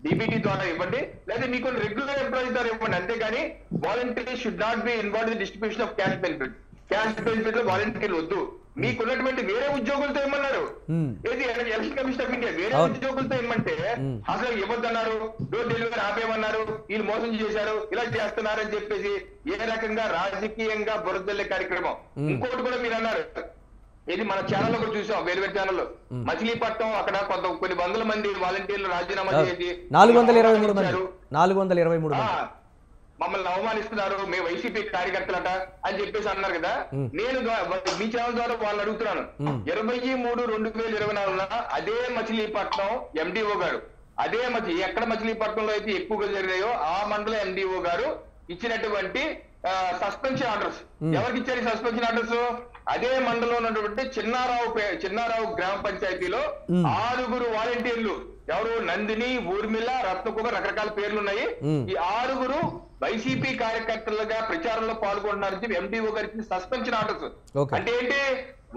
DBT ద్వారా ఇవ్వండి, లేదా మీకు రెగ్యులర్ ఎంప్లాయీస్ ద్వారా ఇవ్వండి, అంతేగాని volunteers should not be involve in distribution of cash benefit. Cash benefit లో వాలంటీర్లు వద్దు, మీకున్నటువంటి వేరే ఉద్యోగులతో ఇమ్మన్నారు. ఏది ఎలక్షన్ కమిషన్ ఆఫ్ ఇండియా వేరే ఉద్యోగులతో ఇమ్మంటే అసలు ఇవ్వద్దన్నారు, డోర్ డెలివరీ ఆపేయమన్నారు, వీళ్ళు మోసం చేశారు, ఇలా చేస్తున్నారని చెప్పేసి ఏ రకంగా రాజకీయంగా బురదల్లే కార్యక్రమం. ఇంకోటి కూడా మీరు అన్నారు, ఇది మన ఛానల్లో కూడా చూసాం, వేరు వేరు ఛానల్లో. మచిలీపట్నం అక్కడ కొన్ని వందల మంది వాలంటీర్లు రాజీనామా చేసి 423 మమ్మల్ని అవమానిస్తున్నారు, మేము వైసీపీ కార్యకర్తలట అని చెప్పేసి అన్నారు కదా. నేను మీ ఛానల్ ద్వారా వాళ్ళని అడుగుతున్నాను, 23/2024 అదే మచిలీపట్నం ఎండిఓ గారు, అదే ఎక్కడ మచిలీపట్నంలో అయితే ఎక్కువగా జరిగాయో ఆ మండల ఎండిఓ గారు ఇచ్చినటువంటి సస్పెన్షన్ ఆర్డర్స్, ఎవరికి ఇచ్చారు ఈ సస్పెన్షన్ ఆర్డర్స్? అదే మండలంలో ఉన్నటువంటి చిన్నారావు గ్రామ పంచాయతీలో 6 వాలంటీర్లు, ఎవరు నందిని, ఊర్మిళ, రత్నకుమార్, రకరకాల పేర్లు ఉన్నాయి. ఈ 6 వైసీపీ కార్యకర్తలుగా ప్రచారంలో పాల్గొంటున్నారని చెప్పి ఎండిఓ గారికి సస్పెన్షన్ ఆర్డర్స్. అంటే ఏంటి,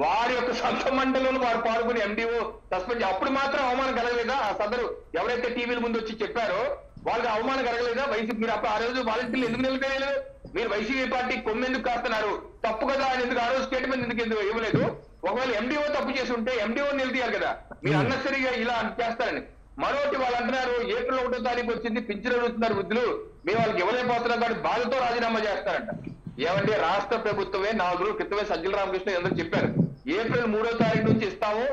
వారి యొక్క సొంత మండలంలో వారు పాల్గొని ఎండిఓ సస్పెండ్. అప్పుడు మాత్రం అవమానం కలగలేదా? ఆ సదరు ఎవరైతే టీవీల ముందు వచ్చి చెప్పారో వాళ్ళకి అవమానం కలగలేదా? వైసీపీ మీరు అప్పుడు ఆ రోజు వాలంటీర్లు ఎందుకు నిలిపేయలేదు? మీరు వైసీపీ పార్టీ కొమ్మెందుకు కాస్తున్నారు? తప్పు కదా అని ఎందుకు ఆ రోజు స్టేట్మెంట్ ఎందుకు ఇవ్వలేదు? ఒకవేళ ఎండిఓ తప్పు చేసి ఉంటే ఎండిఓ నిలదీయాలి కదా, మీరు అన్నసరిగా ఇలా చేస్తారని. మరొకటి వాళ్ళు అంటున్నారు, ఏప్రిల్ 1వ తారీఖు వచ్చింది, పింఛన్ అడుగుతున్నారు వృద్ధులు, మేము వాళ్ళకి ఇవ్వలేకపోతున్నాం కాబట్టి బాధతో రాజీనామా చేస్తారంట. ఏమంటే రాష్ట్ర ప్రభుత్వమే 4 రోజుల క్రితమే సజ్జల రామకృష్ణ ఎందుకు చెప్పారు, ఏప్రిల్ 3వ తారీఖు నుంచి ఇస్తాము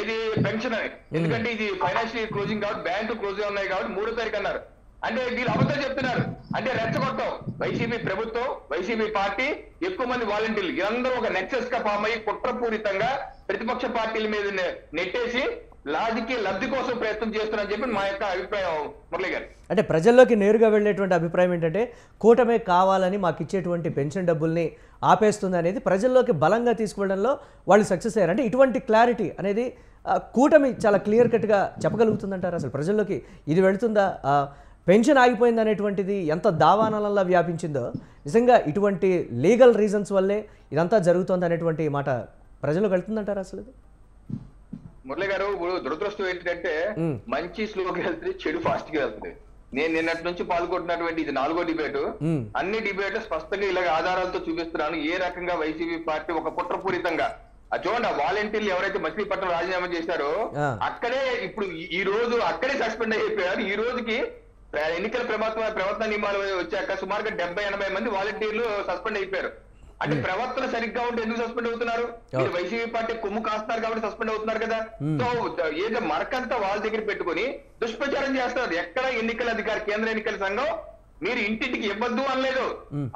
ఇది పెన్షన్ అని. ఎందుకంటే ఇది ఫైనాన్షియల్ క్లోజింగ్ కాబట్టి, బ్యాంకు క్లోజ్ ఉన్నాయి కాబట్టి 3వ తారీఖు అన్నారు. అంటే వీళ్ళు అబద్ధాలు చెప్తున్నారు, అంటే రెచ్చగొట్టం. వైసీపీ ప్రభుత్వం, వైసీపీ పార్టీ, ఎక్కువ మంది వాలంటీర్లు ఇదందరూ ఒక నెక్సెస్ గా ఫామ్ అయ్యి కుట్రపూరితంగా ప్రతిపక్ష పార్టీల మీద నెట్టేసి రాజకీయ లబ్ధి కోసం ప్రయత్నం చేస్తున్నారని చెప్పి మా యొక్క అభిప్రాయం మురళి గారు. అంటే ప్రజల్లోకి నేరుగా వెళ్ళేటువంటి అభిప్రాయం ఏంటంటే కూటమే కావాలని మాకు ఇచ్చేటువంటి పెన్షన్ డబ్బుల్ని ఆపేస్తుంది అనేది ప్రజల్లోకి బలంగా తీసుకువెళ్ళడంలో వాళ్ళు సక్సెస్ అయ్యారు. అంటే ఇటువంటి క్లారిటీ అనేది కూటమి చాలా క్లియర్ కట్గా చెప్పగలుగుతుందంటారు. అసలు ప్రజల్లోకి ఇది వెళుతుందా? పెన్షన్ ఆగిపోయింది అనేటువంటిది ఎంత దావానాలలో వ్యాపించిందో, నిజంగా ఇటువంటి లీగల్ రీజన్స్ వల్లే ఇదంతా జరుగుతుంది అనేటువంటి మాట ప్రజల్లోకి వెళ్తుందంటారు అసలు? మురళి గారు, దురదృష్టం ఏంటంటే మంచి స్లోగా వెళ్తుంది, చెడు ఫాస్ట్ గా వెళ్తుంది. నేను నిన్నటి నుంచి పాల్గొంటున్నటువంటి ఇది 4వ డిబేటు. అన్ని డిబేట్ స్పష్టంగా ఇలాగ ఆధారాలతో చూపిస్తున్నాను ఏ రకంగా వైసీపీ పార్టీ ఒక కుట్రపూరితంగా. చూడండి, ఆ వాలంటీర్లు ఎవరైతే మచిలీపట్నం రాజీనామా చేశారో అక్కడే ఇప్పుడు ఈ రోజు అక్కడే సస్పెండ్ అయిపోయారు. ఈ రోజుకి ఎన్నికల ప్రవర్తన నియమాలు వచ్చాక సుమారుగా 70-80 మంది వాలంటీర్లు సస్పెండ్ అయిపోయారు. అంటే ప్రవర్తన సరిగ్గా ఉంటే ఎందుకు సస్పెండ్ అవుతున్నారు? మీరు వైసీపీ పార్టీ కొమ్ము కాస్తున్నారు కాబట్టి సస్పెండ్ అవుతున్నారు కదా. సో ఏదో మరకంతా వాళ్ళ దగ్గర పెట్టుకుని దుష్ప్రచారం చేస్తున్నారు. ఎక్కడ ఎన్నికల అధికారి, కేంద్ర ఎన్నికల సంఘం మీరు ఇంటింటికి ఇవ్వద్దు అనలేదు,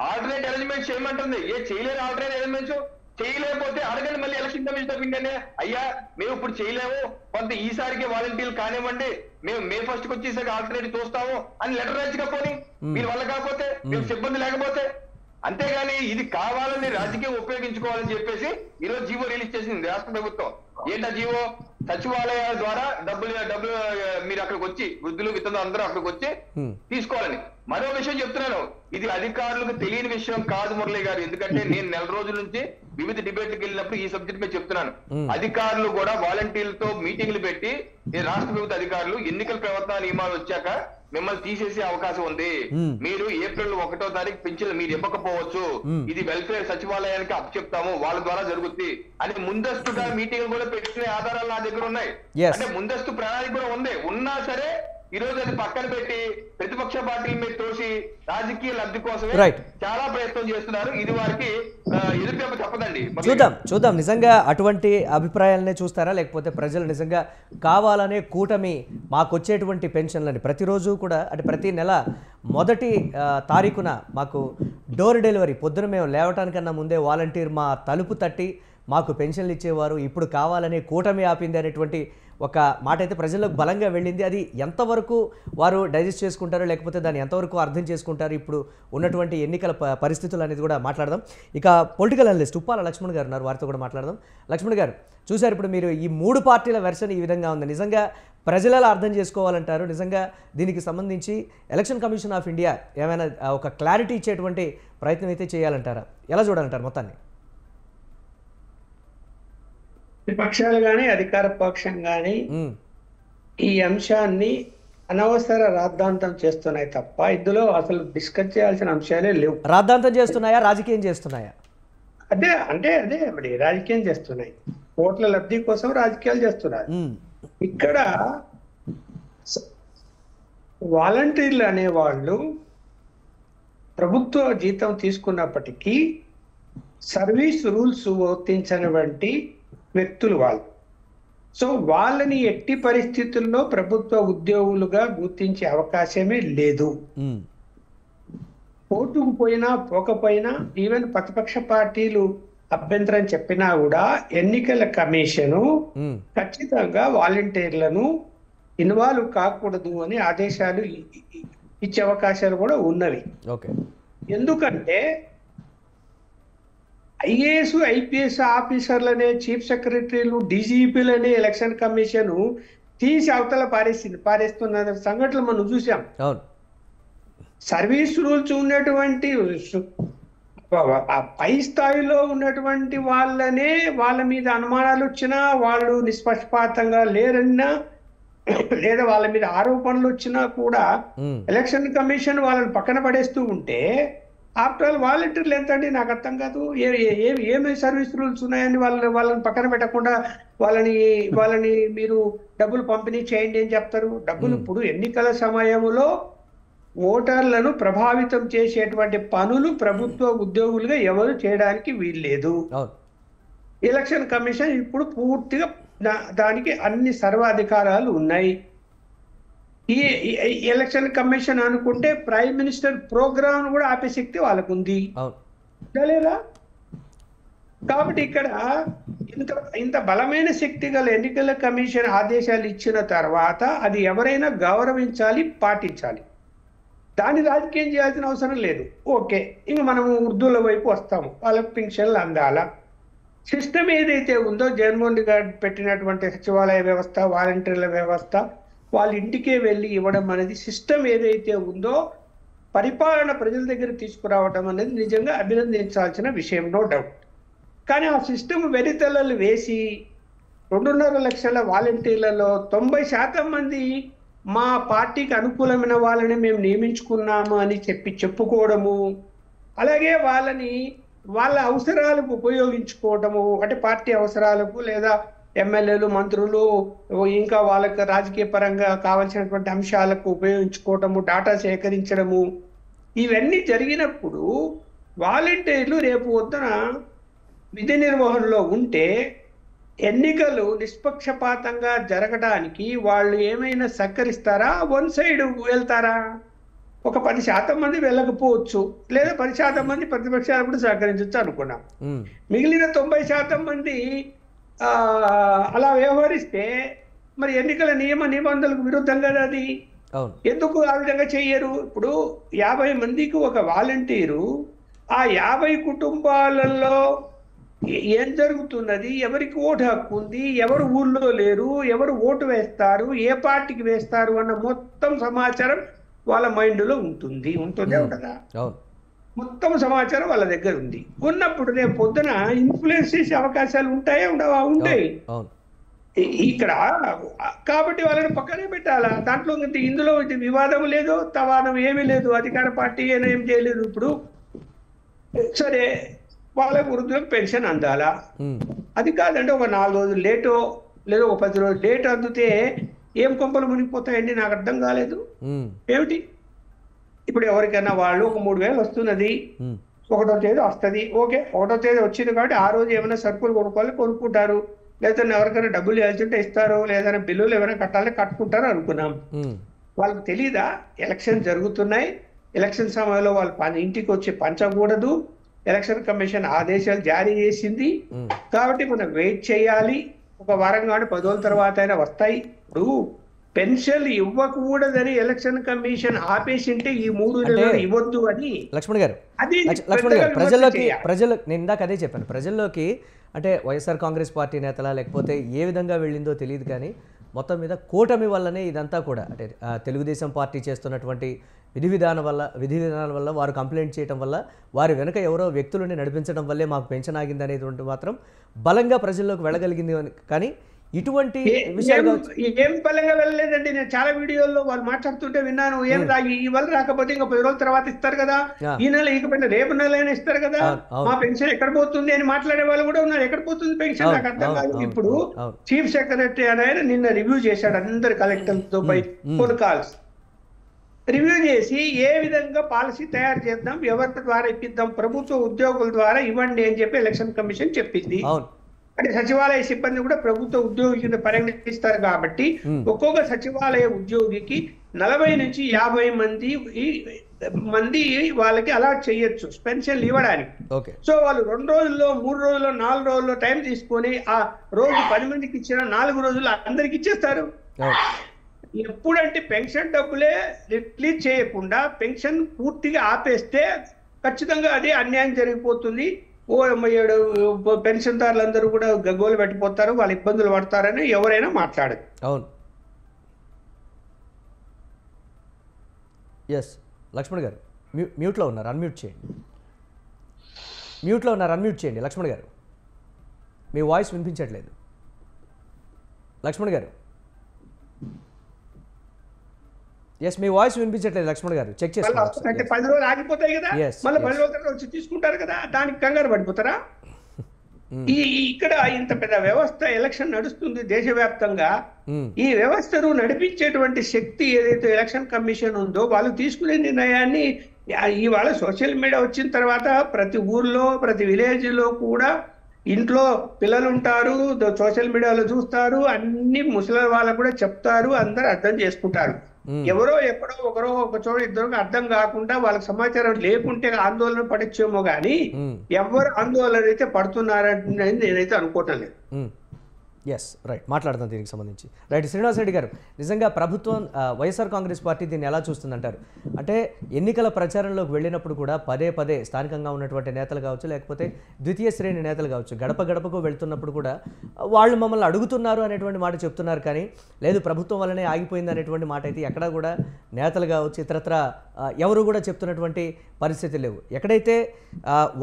ఆల్టర్నేట్ అరేంజ్మెంట్స్ చేయమంటుంది. చేయలేరు ఆల్టర్నేట్ అరేంజ్మెంట్స్, చేయలేకపోతే అడగండి మళ్ళీ ఎలక్షన్ కమిషన్ ఆఫ్ ఇండియానే, అయ్యా మేము ఇప్పుడు చేయలేము, కొంత ఈసారికి వాలంటీర్లు కానివ్వండి, మేము May 1st వచ్చేసరికి ఆల్టర్నేటివ్ చూస్తాము అని లెటర్ రాజుకపోని మీరు వల్ల కాకపోతే, మీకు సిబ్బంది లేకపోతే. అంతేగాని ఇది కావాలని రాజకీయం ఉపయోగించుకోవాలని చెప్పేసి ఈరోజు జీవో రిలీజ్ చేసింది రాష్ట్ర ప్రభుత్వం. ఏంటా జీవో? సచివాలయాల ద్వారా డబ్బులు మీరు అక్కడికి వచ్చి, వృద్ధులు విత్తనం అందరూ అక్కడికి వచ్చి తీసుకోవాలని. మరో విషయం చెప్తున్నాను, ఇది అధికారులకు తెలియని విషయం కాదు మురళి గారు. ఎందుకంటే నేను నెల రోజుల నుంచి వివిధ డిబేట్లకు వెళ్ళినప్పుడు ఈ సబ్జెక్ట్ మీద చెప్తున్నాను. అధికారులు కూడా వాలంటీర్లతో మీటింగ్లు పెట్టి, రాష్ట్ర ప్రభుత్వ అధికారులు ఎన్నికల ప్రవర్తన నియమాలు వచ్చాక మిమ్మల్ని తీసేసే అవకాశం ఉంది, మీరు ఏప్రిల్ 1వ తారీఖు పెన్షన్ మీరు ఇవ్వకపోవచ్చు, ఇది వెల్ఫేర్ సచివాలయానికి అప్పచెప్తాము, వాళ్ళ ద్వారా జరుగుద్ది అని ముందస్తుగా మీటింగ్ కూడా పెట్టిన ఆధారాలు నా దగ్గర ఉన్నాయి. అంటే ముందస్తు ప్రణాళిక కూడా ఉంది. ఉన్నా సరే ఈ రోజు అది పక్కన పెట్టి ప్రతిపక్ష పార్టీల మీద తోసి రాజకీయ లబ్ధి కోసమే చాలా ప్రయత్నం చేస్తున్నారు. ఇది వారికి ఎదురు చెప్పదండి. చూద్దాం నిజంగా అటువంటి అభిప్రాయాలనే చూస్తారా, లేకపోతే ప్రజలు నిజంగా కావాలనే కూటమి మాకు వచ్చేటువంటి పెన్షన్లని ప్రతిరోజు కూడా, అంటే ప్రతి నెల 1వ తారీఖున మాకు డోర్ డెలివరీ, పొద్దున మేము లేవటానికన్నా ముందే వాలంటీర్ మా తలుపు తట్టి మాకు పెన్షన్లు ఇచ్చేవారు, ఇప్పుడు కావాలనే కూటమి ఆపింది అనేటువంటి ఒక మాట అయితే ప్రజలకు బలంగా వెళ్ళింది. అది ఎంతవరకు వారు డైజెస్ట్ చేసుకుంటారో, లేకపోతే దాన్ని ఎంతవరకు అర్థం చేసుకుంటారు ఇప్పుడు ఉన్నటువంటి ఎన్నికల పరిస్థితులు అనేది కూడా మాట్లాడదాం. ఇక పొలిటికల్ అనలిస్ట్ ఉప్పాల లక్ష్మణ్ గారు ఉన్నారు, వారితో కూడా మాట్లాడదాం. లక్ష్మణ్ గారు, చూశారు ఇప్పుడు మీరు ఈ 3 పార్టీల వెర్షన్ ఈ విధంగా ఉంది. నిజంగా ప్రజలలో అర్థం చేసుకోవాలంటారు. నిజంగా దీనికి సంబంధించి ఎలక్షన్ కమిషన్ ఆఫ్ ఇండియా ఏమైనా ఒక క్లారిటీ ఇచ్చేటువంటి ప్రయత్నం అయితే చేయాలంటారా? ఎలా చూడాలంటారు మొత్తాన్ని? విపక్షాలు కానీ అధికార పక్షం కానీ ఈ అంశాన్ని అనవసర రాద్ధాంతం చేస్తున్నాయి తప్ప ఇందులో అసలు డిస్కస్ చేయాల్సిన అంశాలే లేవు. రాద్ధాంతం చేస్తున్నాయా, రాజకీయం చేస్తున్నాయా? అదే మరి రాజకీయం చేస్తున్నాయి, ఓట్ల లబ్ధి కోసం రాజకీయాలు చేస్తున్నారు. ఇక్కడ వాలంటీర్లు అనేవాళ్ళు ప్రభుత్వ జీతం తీసుకున్నప్పటికీ సర్వీస్ రూల్స్ వర్తించినటువంటి వ్యక్తులు వాళ్ళు. సో వాళ్ళని ఎట్టి పరిస్థితుల్లో ప్రభుత్వ ఉద్యోగులుగా గుర్తించే అవకాశమే లేదు. కోర్టుకు పోయినా పోకపోయినా, ఈవెన్ ప్రతిపక్ష పార్టీలు అభ్యంతరం చెప్పినా కూడా ఎన్నికల కమిషను ఖచ్చితంగా వాలంటీర్లను ఇన్వాల్వ్ కాకూడదు అని ఆదేశాలు ఇచ్చే అవకాశాలు కూడా ఉన్నవి. ఎందుకంటే ఐఏఎస్ ఐపీఎస్ ఆఫీసర్లనే, చీఫ్ సెక్రటరీలు, డీజీపీలనే ఎలక్షన్ కమిషన్ తీసి అవతల పారేస్తున్న సంఘటనలు మనం చూసాం. సర్వీస్ రూల్స్ ఉన్నటువంటి పై స్థాయిలో ఉన్నటువంటి వాళ్ళనే వాళ్ళ మీద అనుమానాలు వచ్చినా, వాళ్ళు నిష్పక్షపాతంగా లేరన్నా, లేదా వాళ్ళ మీద ఆరోపణలు వచ్చినా కూడా ఎలక్షన్ కమిషన్ వాళ్ళని పక్కన పడేస్తూ ఉంటే, ఆఫ్టర్ ఆల్ వాలంటీర్లు ఎంతండి నాకు అర్థం కాదు. ఏమి సర్వీస్ రూల్స్ ఉన్నాయని వాళ్ళని పక్కన పెట్టకుండా వాళ్ళని మీరు డబ్బులు పంపిణీ చేయండి అని చెప్తారు. డబ్బులు ఇప్పుడు ఎన్నికల సమయంలో ఓటర్లను ప్రభావితం చేసేటువంటి పనులు ప్రభుత్వ ఉద్యోగులుగా ఎవరు చేయడానికి వీల్లేదు. ఎలక్షన్ కమిషన్ ఇప్పుడు పూర్తిగా దానికి అన్ని సర్వాధికారాలు ఉన్నాయి. ఈ ఎలక్షన్ కమిషన్ అనుకుంటే ప్రైమ్ మినిస్టర్ ప్రోగ్రామ్ కూడా ఆపే శక్తి వాళ్ళకు ఉంది లేదా? కాబట్టి ఇక్కడ ఇంత బలమైన శక్తి గల ఎన్నికల కమిషన్ ఆదేశాలు ఇచ్చిన తర్వాత అది ఎవరైనా గౌరవించాలి, పాటించాలి. దాన్ని రాజకీయం చేయాల్సిన అవసరం లేదు. ఓకే, ఇంక మనము ఉర్దూల వైపు వస్తాము. వాళ్ళకి పింఛన్లు అందాల సిస్టమ్ ఏదైతే ఉందో, జగన్మోహన్ రెడ్డి గారు పెట్టినటువంటి సచివాలయ వ్యవస్థ, వాలంటీర్ల వ్యవస్థ, వాళ్ళ ఇంటికే వెళ్ళి ఇవ్వడం అనేది సిస్టమ్ ఏదైతే ఉందో, పరిపాలన ప్రజల దగ్గర తీసుకురావడం అనేది నిజంగా అభినందించాల్సిన విషయం, నో డౌట్. కానీ ఆ సిస్టమ్ వెరితలలు వేసి 2.5 లక్షల వాలంటీర్లలో 90% మంది మా పార్టీకి అనుకూలమైన వాళ్ళని మేము నియమించుకున్నాము అని చెప్పుకోవడము, అలాగే వాళ్ళ అవసరాలకు ఉపయోగించుకోవటము, అంటే పార్టీ అవసరాలకు లేదా ఎమ్మెల్యేలు, మంత్రులు, ఇంకా వాళ్ళకి రాజకీయ పరంగా కావాల్సినటువంటి అంశాలకు ఉపయోగించుకోవటము, డాటా సేకరించడము, ఇవన్నీ జరిగినప్పుడు వాలంటీర్లు రేపు వద్దున విధి నిర్వహణలో ఉంటే ఎన్నికలు నిష్పక్షపాతంగా జరగడానికి వాళ్ళు ఏమైనా సహకరిస్తారా? వన్ సైడ్ వెళ్తారా? ఒక 10% మంది వెళ్ళకపోవచ్చు, లేదా 10% మంది ప్రతిపక్షాలు కూడా సహకరించవచ్చు అనుకున్నాం. మిగిలిన 90% మంది అలా వ్యవహరిస్తే మరి ఎన్నికల నిబంధనలకు విరుద్ధంగా అది ఎందుకు ఆ విధంగా చెయ్యరు? ఇప్పుడు 50 మందికి ఒక వాలంటీరు, ఆ 50 కుటుంబాలలో ఏం జరుగుతున్నది, ఎవరికి ఓటు హక్కు ఉంది, ఎవరు ఊళ్ళో లేరు, ఎవరు ఓటు వేస్తారు, ఏ పార్టీకి వేస్తారు అన్న మొత్తం సమాచారం వాళ్ళ మైండ్లో ఉంటుందే ఉంటుందా? మొత్తం సమాచారం వాళ్ళ దగ్గర ఉంది. ఉన్నప్పుడు రేపు పొద్దున ఇన్ఫ్లుయెన్స్ చేసే అవకాశాలు ఉంటాయా? ఉండవా? ఉంటాయి ఇక్కడ. కాబట్టి వాళ్ళని పక్కనే పెట్టాలా. దాంట్లో ఇందులో వివాదం లేదు, తవాదం ఏమీ లేదు. అధికార పార్టీ ఏం చేయలేదు. ఇప్పుడు సరే, వాళ్ళకు వృద్ధులకు పెన్షన్ అందాలా? అది కాదంటే ఒక 4 రోజులు లేటో లేదా ఒక 10 రోజులు లేట్ అందితే ఏం కొంపలు మునిగిపోతాయండి? నాకు అర్థం కాలేదు. ఏమిటి ఇప్పుడు ఎవరికైనా వాళ్ళు ఒక 3,000 వస్తున్నది, 1వ తేదీ వస్తుంది. ఓకే, 1వ తేదీ వచ్చింది కాబట్టి ఆ రోజు ఏమైనా సరుకులు కొనుక్కుంటారు, లేదా ఎవరికైనా డబ్బులు ఇవ్వాల్సింటే ఇస్తారు, లేదా బిల్లులు ఏమైనా కట్టాలి కట్టుకుంటారు అనుకున్నాం. వాళ్ళకి తెలీదా ఎలక్షన్ జరుగుతున్నాయి, ఎలక్షన్ సమయంలో వాళ్ళు ఇంటికి వచ్చి పంచకూడదు, ఎలక్షన్ కమిషన్ ఆదేశాలు జారీ చేసింది కాబట్టి మనం వెయిట్ చేయాలి, ఒక వారం కానీ 10 రోజుల తర్వాత అయినా వస్తాయి. ఇప్పుడు పెన్షన్లు ఇవ్వకూడదని ఎలక్షన్ కమిషన్ ఆపేసింటే ఈ 3 నెలలు ఇవ్వద్దు అని లక్ష్మణ్ గారు నేను ఇందాక అదే చెప్పాను. ప్రజల్లోకి అంటే వైఎస్ఆర్ కాంగ్రెస్ పార్టీ నేతల లేకపోతే ఏ విధంగా వెళ్ళిందో తెలియదు, కానీ మొత్తం మీద కూటమి వల్లనే ఇదంతా కూడా, అంటే తెలుగుదేశం పార్టీ చేస్తున్నటువంటి విధి విధానాల వల్ల వారు కంప్లైంట్ చేయడం వల్ల, వారి వెనుక ఎవరో వ్యక్తులని నడిపించడం వల్లే మాకు పెన్షన్ ఆగింది అనేది మాత్రం బలంగా ప్రజల్లోకి వెళ్ళగలిగింది. కానీ ఇటువంటి విషయాలు కావచ్చు. ఏం బలంగా వెళ్ళలేదండి. నేను చాలా వీడియోల్లో వాళ్ళు మాట్లాడుతుంటే విన్నాను. ఏం ఈ వల్ల రాకపోతే ఇంకా 10 రోజుల తర్వాత ఇస్తారు కదా, ఈ నెల ఇకపోయినా రేపు నెల అయినా ఇస్తారు కదా, మా పెన్షన్ ఎక్కడ పోతుంది అని మాట్లాడే వాళ్ళు కూడా ఉన్నారు. ఎక్కడ పోతుంది పెన్షన్ నాకు అర్థం కాదు. ఇప్పుడు చీఫ్ సెక్రటరీ ఆయన నిన్న రివ్యూ చేశాడు అందరు కలెక్టర్లతో పై ఫోన్ కాల్స్ రివ్యూ చేసి ఏ విధంగా పాలసీ తయారు చేద్దాం, ఎవరి ద్వారా ఇప్పిద్దాం, ప్రభుత్వ ఉద్యోగుల ద్వారా ఇవ్వండి అని చెప్పి ఎలక్షన్ కమిషన్ చెప్పింది. అంటే సచివాలయ సిబ్బంది కూడా ప్రభుత్వ ఉద్యోగి కింద పరిగణిస్తారు కాబట్టి ఒక్కొక్క సచివాలయ ఉద్యోగికి 40 నుంచి 50 మంది వాళ్ళకి అలాట్ చేయొచ్చు పెన్షన్లు ఇవ్వడానికి. సో వాళ్ళు 2 రోజుల్లో 3 రోజుల్లో 4 రోజుల్లో టైం తీసుకొని ఆ రోజు 10 మందికి ఇచ్చిన 4 రోజుల్లో అందరికి ఇచ్చేస్తారు. ఎప్పుడంటే పెన్షన్ డబ్బులే రిలీజ్ చేయకుండా పెన్షన్ పూర్తిగా ఆపేస్తే ఖచ్చితంగా అది అన్యాయం జరిగిపోతుంది. 7 పెన్షన్దారులందరూ కూడా గగ్గోలు పెట్టిపోతారు, వాళ్ళు ఇబ్బందులు పడతారని ఎవరైనా మాట్లాడరు. అవును. ఎస్ లక్ష్మణ్ గారు మ్యూట్లో ఉన్నారు, అన్మ్యూట్ చేయండి. మ్యూట్లో ఉన్నారు, అన్మ్యూట్ చేయండి లక్ష్మణ్ గారు. మీ వాయిస్ వినిపించట్లేదు లక్ష్మణ్ గారు. ఎస్ మీ వాయిస్ వినిపించట్లేదు లక్ష్మణ్ గారు, చెక్ చేసుకోండి. అంటే 10 రోజులు ఆగిపోతాయి కదా, మళ్ళీ 10 రోజుల తర్వాత వచ్చి తీసుకుంటారు కదా, దానికి కంగారు పడిపోతారా? ఇక్కడ ఇంత పెద్ద వ్యవస్థ ఎలక్షన్ నడుస్తుంది దేశవ్యాప్తంగా. ఈ వ్యవస్థను నడిపించేటువంటి శక్తి ఏదైతే ఎలక్షన్ కమిషన్ ఉందో వాళ్ళు తీసుకునే నిర్ణయాన్ని ఇవాళ సోషల్ మీడియా వచ్చిన తర్వాత ప్రతి ఊర్లో ప్రతి విలేజ్ లో కూడా ఇంట్లో పిల్లలు ఉంటారు, సోషల్ మీడియాలో చూస్తారు, అన్ని ముసలి వాళ్ళకు కూడా చెప్తారు, అందరు అర్థం చేసుకుంటారు. ఎవరో ఎక్కడో ఒకరో ఒక చోట ఇద్దరు అర్థం కాకుండా వాళ్ళకి సమాచారం లేకుంటే ఆందోళన పడచ్చేమో కానీ ఎవరు ఆందోళన అయితే పడుతున్నారని నేనైతే అనుకోవటం లేదు. ఎస్ రైట్, మాట్లాడదాం దీనికి సంబంధించి. రైట్, శ్రీనివాస్ రెడ్డి గారు, నిజంగా ప్రభుత్వం వైఎస్ఆర్ కాంగ్రెస్ పార్టీ దీన్ని ఎలా చూస్తుందంటారు? అంటే ఎన్నికల ప్రచారంలోకి వెళ్ళినప్పుడు కూడా పదే స్థానికంగా ఉన్నటువంటి నేతలు కావచ్చు, లేకపోతే ద్వితీయ శ్రేణి నేతలు కావచ్చు, గడప గడపకు వెళ్తున్నప్పుడు కూడా వాళ్ళు మమ్మల్ని అడుగుతున్నారు అనేటువంటి మాట చెప్తున్నారు, కానీ లేదు ప్రభుత్వం వల్లనే ఆగిపోయింది అనేటువంటి మాట అయితే ఎక్కడా కూడా నేతలు కావచ్చు ఇతరత్ర ఎవరు కూడా చెప్తున్నటువంటి పరిస్థితి లేవు. ఎక్కడైతే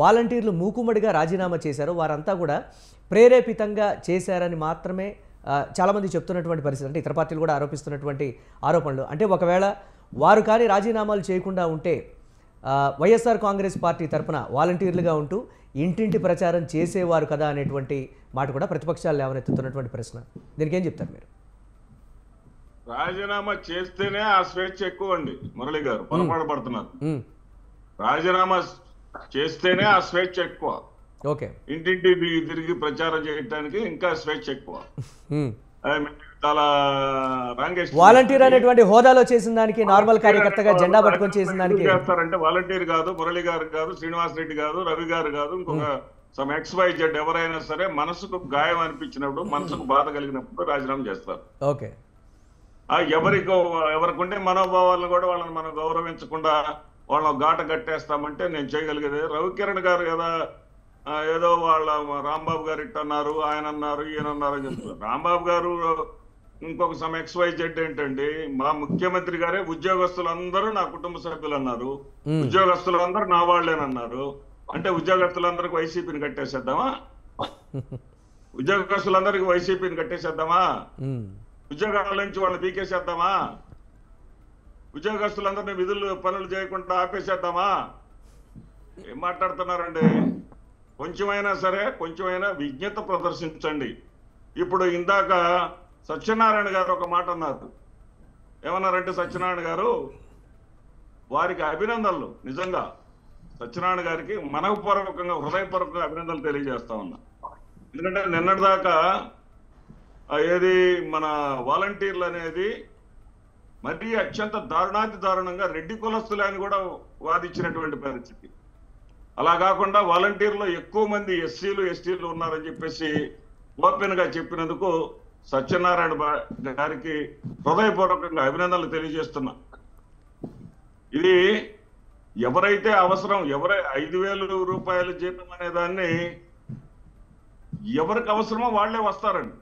వాలంటీర్లు మూకుమ్మడిగా రాజీనామా చేశారో వారంతా కూడా ప్రేరేపితంగా చేశారని మాత్రమే చాలామంది చెప్తున్నటువంటి పరిస్థితి. అంటే ఇతర పార్టీలు కూడా ఆరోపిస్తున్నటువంటి ఆరోపణలు. అంటే ఒకవేళ వారు కానీ రాజీనామాలు చేయకుండా ఉంటే వైఎస్ఆర్ కాంగ్రెస్ పార్టీ తరఫున వాలంటీర్లుగా ఉంటూ ఇంటింటి ప్రచారం చేసేవారు కదా అనేటువంటి మాట కూడా ప్రతిపక్షాలు లేవనెత్తుతున్నటువంటి ప్రశ్న. దీనికి ఏం చెప్తారు మీరు? రాజీనామా చేస్తేనే ఆ స్వేచ్ఛ ఎక్కువ అండి మురళి గారు, పొరపాటు పడుతున్నారు. రాజీనామా చేస్తేనే ఆ స్వేచ్ఛ ఎక్కువ. ఓకే, ఇంటింటి తిరిగి ప్రచారం చేయడానికి ఇంకా స్వేచ్ఛ ఎక్కువ. చాలా వాలంటీర్ అనేటువంటి హోదాలో చేసిన దానికి, నార్మల్ కార్యకర్తగా జెండా పట్టుకొని చేసిన దానికి చేస్తారంటే వాలంటీర్ కాదు, మురళి గారు కాదు, శ్రీనివాస్ రెడ్డి కాదు, రవి గారు కాదు, ఇంకొక సమ్ XYZ ఎవరైనా సరే మనసుకు గాయం అనిపించినప్పుడు, మనసుకు బాధ కలిగినప్పుడు రాజీనామా చేస్తారు. ఓకే, ఎవరికుంటే మనోభావాలను కూడా వాళ్ళని మనం గౌరవించకుండా వాళ్ళని ఘాట కట్టేస్తామంటే నేను చేయగలిగేది. రవికిరణ్ గారు కదా ఏదో వాళ్ళ రాంబాబు గారు ఇట్టన్నారు, ఆయన అన్నారు, ఈయన అన్నారు అని చెప్తున్నారు. రాంబాబు గారు ఇంకొక సమ XYZ ఏంటండి, మా ముఖ్యమంత్రి గారే ఉద్యోగస్తులందరూ నా కుటుంబ సభ్యులు అన్నారు, ఉద్యోగస్తులందరూ నా వాళ్ళేనన్నారు. అంటే ఉద్యోగస్తులందరికీ వైసీపీని కట్టేసేద్దామా? ఉద్యోగస్తులందరికీ వైసీపీని కట్టేసేద్దామా? ఉద్యోగాల నుంచి వాళ్ళని పీకేసేద్దామా? ఉద్యోగస్తులందరినీ విధులు పనులు చేయకుండా ఆపేసేద్దామా? ఏం మాట్లాడుతున్నారండి? కొంచెమైనా సరే కొంచెమైనా విజ్ఞత ప్రదర్శించండి. ఇప్పుడు ఇందాక సత్యనారాయణ గారు ఒక మాట అన్నారు. ఏమన్నారంటే సత్యనారాయణ గారు, వారికి అభినందనలు, నిజంగా సత్యనారాయణ గారికి మనఃపూర్వకంగా హృదయపూర్వకంగా అభినందనలు తెలియజేస్తా ఉన్నా. ఎందుకంటే నిన్నటిదాకా ఏది మన వాలంటీర్లు అనేది మరీ అత్యంత దారుణాతి దారుణంగా రెడ్డి కులస్తులే అని కూడా వాదించినటువంటి పరిస్థితి. అలా కాకుండా వాలంటీర్లో ఎక్కువ మంది ఎస్సీలు ఎస్టీలు ఉన్నారని చెప్పేసి ఓపెన్ గా చెప్పినందుకు సత్యనారాయణ గారికి హృదయపూర్వకంగా అభినందనలు తెలియజేస్తున్నా. ఇది ఎవరైతే అవసరం, 5,000 రూపాయలు జీతం అనే దాన్ని ఎవరికి అవసరమో వాళ్లే వస్తారండి.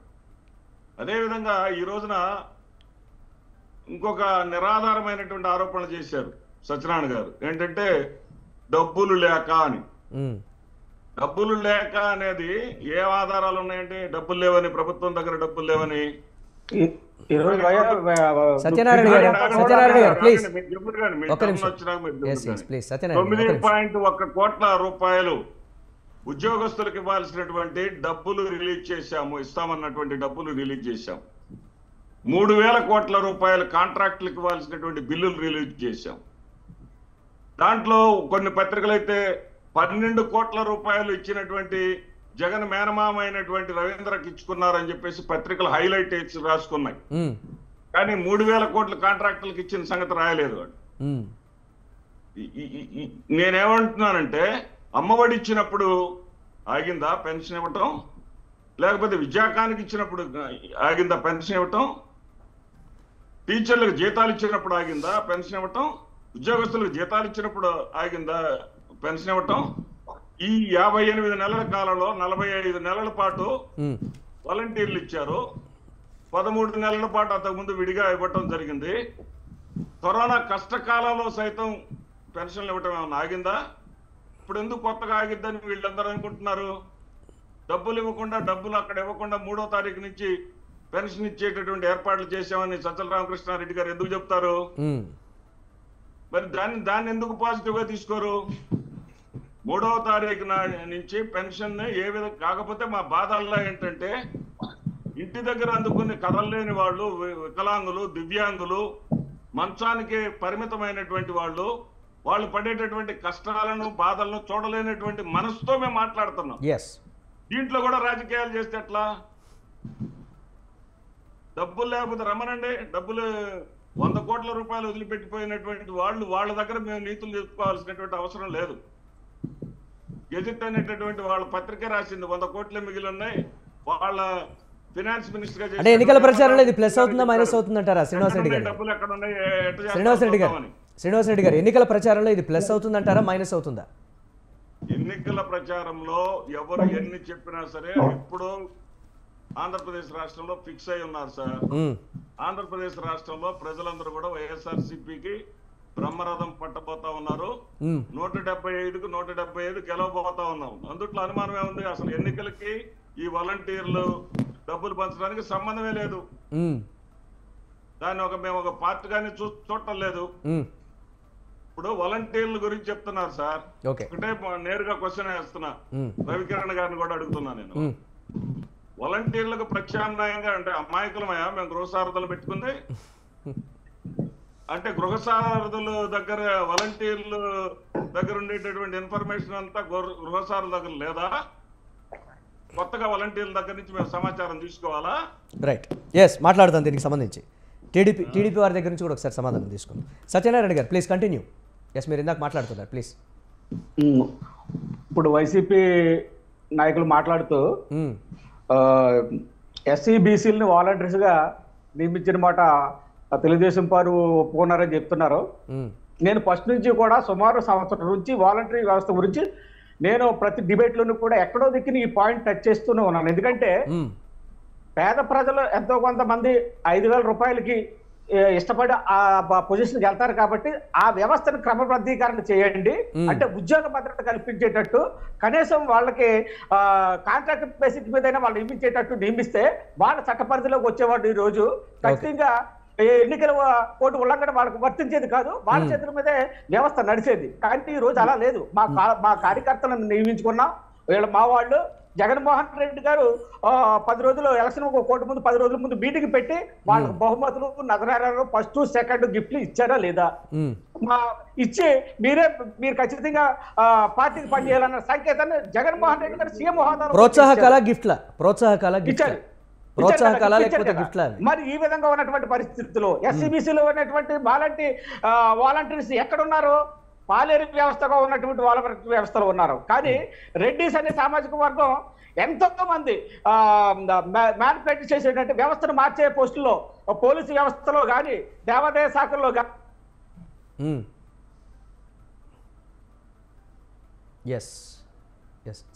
అదేవిధంగా ఈ రోజున ఇంకొక నిరాధారమైనటువంటి ఆరోపణలు చేశారు సత్యనారాయణ గారు. ఏంటంటే డబ్బులు లేక అని. డబ్బులు లేక అనేది ఏ ఆధారాలు ఉన్నాయండి? డబ్బులు లేవని, ప్రభుత్వం దగ్గర డబ్బులు లేవని. ఈరోజు సత్యనారాయణ గారు ప్లీజ్ మీరు చెప్పురు కానీ, మీ ఒక్క నిమిషం. టర్న్ వచ్చినాక మీరు చెప్పురు ఎస్ కానీ. ప్లీజ్ సత్యనారాయణ గారు, ఒక్క నిమిషం. 9.1 కోట్ల రూపాయలు ఉద్యోగస్తులకు ఇవ్వాల్సినటువంటి డబ్బులు రిలీజ్ చేశాము, ఇస్తామన్నటువంటి డబ్బులు రిలీజ్ చేశాం. 3,000 కోట్ల రూపాయలు కాంట్రాక్టులకు ఇవ్వాల్సినటువంటి బిల్లులు రిలీజ్ చేశాం. దాంట్లో కొన్ని పత్రికలు అయితే 12 కోట్ల రూపాయలు ఇచ్చినటువంటి జగన్ మేనమామ అయినటువంటి రవీంద్రకి ఇచ్చుకున్నారని చెప్పేసి పత్రికలు హైలైట్ చేసి రాసుకున్నాయి. కానీ 3,000 కోట్ల కాంట్రాక్టులకు ఇచ్చిన సంగతి రాయలేదు వాడు. నేనేమంటున్నానంటే, అమ్మఒడి ఇచ్చినప్పుడు ఆగిందా పెన్షన్ ఇవ్వటం? లేకపోతే విద్యాకానికి ఇచ్చినప్పుడు ఆగిందా పెన్షన్ ఇవ్వటం? టీచర్లకు జీతాలు ఇచ్చినప్పుడు ఆగిందా పెన్షన్ ఇవ్వటం? ఉద్యోగస్తులకు జీతాలు ఇచ్చినప్పుడు ఆగిందా పెన్షన్ ఇవ్వటం? ఈ 58 నెలల కాలంలో 45 నెలల పాటు వాలంటీర్లు ఇచ్చారు. 13 నెలల పాటు అంతకుముందు విడిగా ఇవ్వటం జరిగింది. కరోనా కష్టకాలంలో సైతం పెన్షన్లు ఇవ్వటం ఏమన్నా ఆగిందా? ఇప్పుడు ఎందుకు కొత్తగా ఆగిద్దని వీళ్ళందరూ అనుకుంటున్నారు? డబ్బులు ఇవ్వకుండా, డబ్బులు అక్కడ ఇవ్వకుండా 3వ తారీఖు నుంచి పెన్షన్ ఇచ్చేటటువంటి ఏర్పాట్లు చేశామని సజ్జల రామకృష్ణారెడ్డి గారు ఎందుకు చెప్తారు? మరి దాన్ని ఎందుకు పాజిటివ్ గా తీసుకోరు? 3వ తారీఖు నుంచి పెన్షన్ ఏ విధంగా, కాకపోతే మా బాధల్లో ఏంటంటే, ఇంటి దగ్గర అందుకుని కదలలేని వాళ్ళు, వికలాంగులు, దివ్యాంగులు, మంచానికి పరిమితమైనటువంటి వాళ్ళు పడేటటువంటి కష్టాలను, బాధలను చూడలేనటువంటి మనసుతో మేము మాట్లాడుతున్నాం. దీంట్లో కూడా రాజకీయాలు చేస్తే ఎట్లా? డబ్బులు లేకపోతే రమ్మనండి. డబ్బులు 100 కోట్ల రూపాయలు వదిలిపెట్టిపోయినటువంటి వాళ్ళ దగ్గర మేము నీతులు చెప్పుకోవాల్సినటువంటి అవసరం లేదు. గెజిట్ అనేటటువంటి వాళ్ళ పత్రిక రాసింది 100 కోట్లే మిగిలి ఉన్నాయి. వాళ్ళ ఫినాన్స్ మినిస్టర్ గా అంటే ఎన్నికల ప్రచారంలో ఇది ప్లస్ అవుతుందా మైనస్ అవుతుందంటారా శ్రీనివాస్ రెడ్డి గారు? డబ్బులు ఎక్కడ ఉన్నాయి? శ్రీనివాస్ రెడ్డి గారు, ఎన్నికల ప్రచారంలో ఇది ప్లస్ అవుతుందంటారా మైనస్ అవుతుందా? ఎన్నికల ప్రచారంలో ఎవరు ఎన్ని చెప్పినా సరే ఇప్పుడు ఆంధ్రప్రదేశ్ రాష్ట్రంలో ఫిక్స్ అయి ఉన్నారు సార్. ఆంధ్రప్రదేశ్ రాష్ట్రంలో ప్రజలందరూ కూడా వైఎస్ఆర్సీపీకి బ్రహ్మరథం పట్టబోతా ఉన్నారు. 175కు 175 గెలవబోతా ఉన్నాం. అందుట్లో అనుమానం ఏముంది? అసలు ఎన్నికలకి ఈ వాలంటీర్లు డబ్బులు పంచడానికి సంబంధమే లేదు. దాన్ని మేము ఒక పార్టీగానే చూడటం లేదు. ఇప్పుడు వాలంటీర్ల గురించి చెప్తున్నారు సార్. ఒకటే నేరుగా క్వశ్చన్ వేస్తున్నా, రవికిరణ్ గారిని కూడా అడుగుతున్నా నేను. వాలంటీర్లకు ప్రత్యామ్నాయంగా, అంటే అమాయకులమయ్యా మేము గృహసారథులు పెట్టుకుంది అంటే, గృహసారథుల దగ్గర, వాలంటీర్లు దగ్గర ఉండేటటువంటి ఇన్ఫర్మేషన్ అంతా గృహసారథుల దగ్గర లేదా? కొత్తగా వాలంటీర్ల దగ్గర నుంచి మేము సమాచారం తీసుకోవాలా? రైట్, మాట్లాడుతాం దీనికి సంబంధించి. టీడీపీ వారి దగ్గర నుంచి కూడా ఒకసారి సమాధానం తీసుకుందాం. సత్యనారాయణ గారు ప్లీజ్ కంటిన్యూ. మీరు ఇందాక మాట్లాడుతున్నారు ప్లీజ్. ఇప్పుడు వైసీపీ నాయకులు మాట్లాడుతూ ఎస్సీ బీసీలని వాలంటీర్స్గా నియమించిన మాట తెలుగుదేశం వారు ఒప్పుకున్నారని చెప్తున్నారు. నేను ఫస్ట్ నుంచి కూడా సుమారు సంవత్సరం నుంచి వాలంటరీ వ్యవస్థ గురించి నేను ప్రతి డిబేట్లోనూ కూడా ఎక్కడో దిక్కుని ఈ పాయింట్ టచ్ చేస్తూనే ఉన్నాను. ఎందుకంటే పేద ప్రజలు ఎంతో కొంతమంది 5,000 రూపాయలకి ఇష్టపడి ఆ పొజిషన్కి వెళ్తారు కాబట్టి ఆ వ్యవస్థను క్రమబద్ధీకరణ చేయండి. అంటే ఉద్యోగ భద్రత కల్పించేటట్టు, కనీసం వాళ్ళకి కాంట్రాక్ట్ బేసిక్ మీద వాళ్ళు నియమించేటట్టు నియమిస్తే వాళ్ళ చట్ట పరిధిలోకి వచ్చేవాడు. ఈ రోజు ఖచ్చితంగా ఎన్నికల కోర్టు ఉల్లంఘన వాళ్ళకు వర్తించేది కాదు, వాళ్ళ చేతుల మీదే వ్యవస్థ నడిచేది. కానీ ఈ రోజు అలా లేదు. మా కార్యకర్తలను నియమించుకున్నాం. మా వాళ్ళు జగన్మోహన్ రెడ్డి గారు 10 రోజులు ఎలక్షన్ కోర్టు ముందు 10 రోజుల ముందు మీటింగ్ పెట్టి వాళ్ళకు బహుమతులు, నగరాలు, ఫస్ట్ సెకండ్ గిఫ్ట్లు ఇచ్చారా లేదా? ఇచ్చి మీరు ఖచ్చితంగా పార్టీకి పనిచేయాలన్న సంకేతాన్ని జగన్మోహన్ రెడ్డి గారు సీఎం హోదాలో మరి ఈ విధంగా ఉన్నటువంటి పరిస్థితుల్లో ఎస్సీబీసీలో ఉన్నటువంటి వాలంటీర్స్ ఎక్కడున్నారు? పాలేరు వ్యవస్థగా ఉన్నటువంటి వాలంటీర్ వ్యవస్థలో ఉన్నారు. కానీ రెడ్డిస్ అనే సామాజిక వర్గం ఎంతో మంది మ్యానిపులేట్ చేసేటువంటి వ్యవస్థను మార్చే పోస్టుల్లో, పోలీసు వ్యవస్థలో కానీ, దేవాదాయ శాఖల్లో కానీ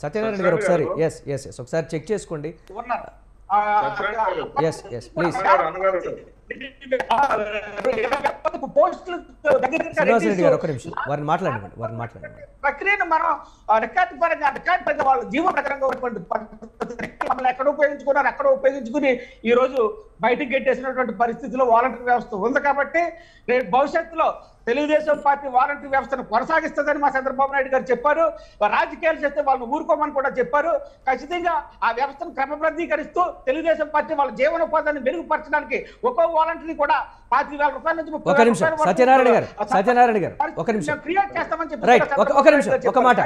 సత్యనారాయణ గారు ఒకసారి చెక్ చేసుకోండి. ప్లీజ్ పోస్టులు శ్రీనివాసరెడ్డి గారు ఒక్క నిమిషం వారిని మాట్లాడండి. ప్రక్రియను మనం రికార్డు పరంగా వాళ్ళు జీవప్రకారంగా ఉన్నటువంటి మమ్మల్ని ఎక్కడ ఉపయోగించుకున్నారు, అక్కడ ఉపయోగించుకుని ఈ రోజు బయటకు గెట్టేసినటువంటి పరిస్థితిలో వాలంటీర్ వ్యవస్థ ఉంది. కాబట్టి రేపు భవిష్యత్తులో తెలుగుదేశం పార్టీ వాలంటీర్ వ్యవస్థను కొనసాగిస్తుందని మా చంద్రబాబు నాయుడు గారు చెప్పారు. రాజకీయాలు చేస్తే వాళ్ళని ఊరుకోమని కూడా చెప్పారు. ఖచ్చితంగా ఆ వ్యవస్థను క్రమబద్ధీకరిస్తూ తెలుగుదేశం పార్టీ వాళ్ళ జీవనోపాధిని మెరుగుపరచడానికి ఒక్కో వాలంటీర్ కూడా 5,000 రూపాయల నుంచి 30,000 ఒక నిమిషం సత్యనారాయణ గారు ఒక నిమిషం రైట్ ఒక నిమిషం ఒక మాట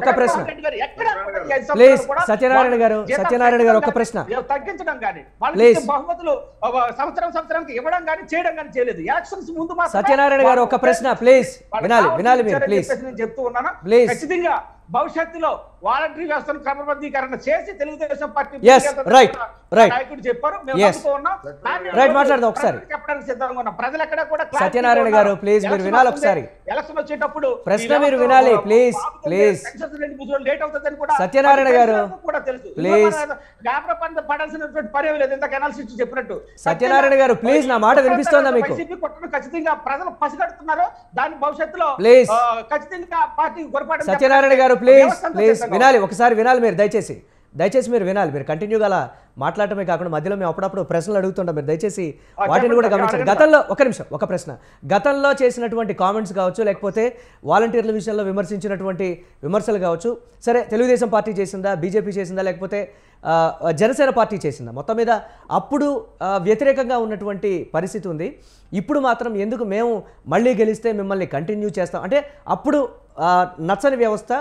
ఒక ప్రశ్న ప్లీజ్ సత్యనారాయణ గారు ఒక ప్రశ్న తగ్గించడం కానీ ప్లీజ్ బహుమతులు సంవత్సరానికి ఇవ్వడం కానీ చేయడం కానీ చేయలేదు. ఎలక్షన్స్ ముందు సత్యనారాయణ గారు ఒక ప్రశ్న ప్లీజ్ వినాలి మీరు ప్లీజ్ నేను చెప్తూ ఉన్నాను. ప్లీజ్ ఖచ్చితంగా భవిష్యత్తులో వాలంటరీ వ్యవస్థను క్రమబద్ధీకరణ చేసి తెలుగుదేశం పార్టీ నాయకుడు చెప్పారు. రైట్ మాట్లాడదాం ఒకసారి. చెప్పడానికి సిద్ధంగా ఉన్నాం. ప్రజలు ఎక్కడ కూడా సత్యనారాయణ గారు ప్లీజ్ మీరు వినాలి ఒకసారి. ఎలక్షన్ వచ్చేటప్పుడు ప్రశ్న మీరు వినాలి ప్లీజ్ లేట్ అవుతుందని కూడా సత్యనారాయణ గారు కూడా తెలుసు. ప్లీజ్ పడాల్సినటువంటి పర్యం లేదు. ఇందాక అనాలిసిస్ చెప్పినట్టు సత్యనారాయణ గారు ప్లీజ్ నా మాట వినిపిస్తోందా మీకు? ఖచ్చితంగా ప్రజలు పసిగడుతున్నారు. దాని భవిష్యత్తులో ప్లీజ్ ఖచ్చితంగా పార్టీ పొరపాటు. సత్యనారాయణ గారు ప్లీజ్ వినాలి ఒకసారి వినాలి మీరు దయచేసి మీరు వినాలి. మీరు కంటిన్యూగా అలా మాట్లాడటమే కాకుండా మధ్యలో మేము అప్పుడప్పుడు ప్రశ్నలు అడుగుతుంటాం. మీరు దయచేసి వాటిని కూడా గమనించండి. గతంలో ఒక నిమిషం ఒక ప్రశ్న, గతంలో చేసినటువంటి కామెంట్స్ కావచ్చు, లేకపోతే వాలంటీర్ల విషయంలో విమర్శించినటువంటి విమర్శలు కావచ్చు, సరే తెలుగుదేశం పార్టీ చేసిందా, బీజేపీ చేసిందా, లేకపోతే జనసేన పార్టీ చేసిందా, మొత్తం మీద అప్పుడు వ్యతిరేకంగా ఉన్నటువంటి పరిస్థితి ఉంది. ఇప్పుడు మాత్రం ఎందుకు మేము మళ్ళీ గెలిస్తే మిమ్మల్ని కంటిన్యూ చేస్తాం అంటే అప్పుడు నచ్చని వ్యవస్థ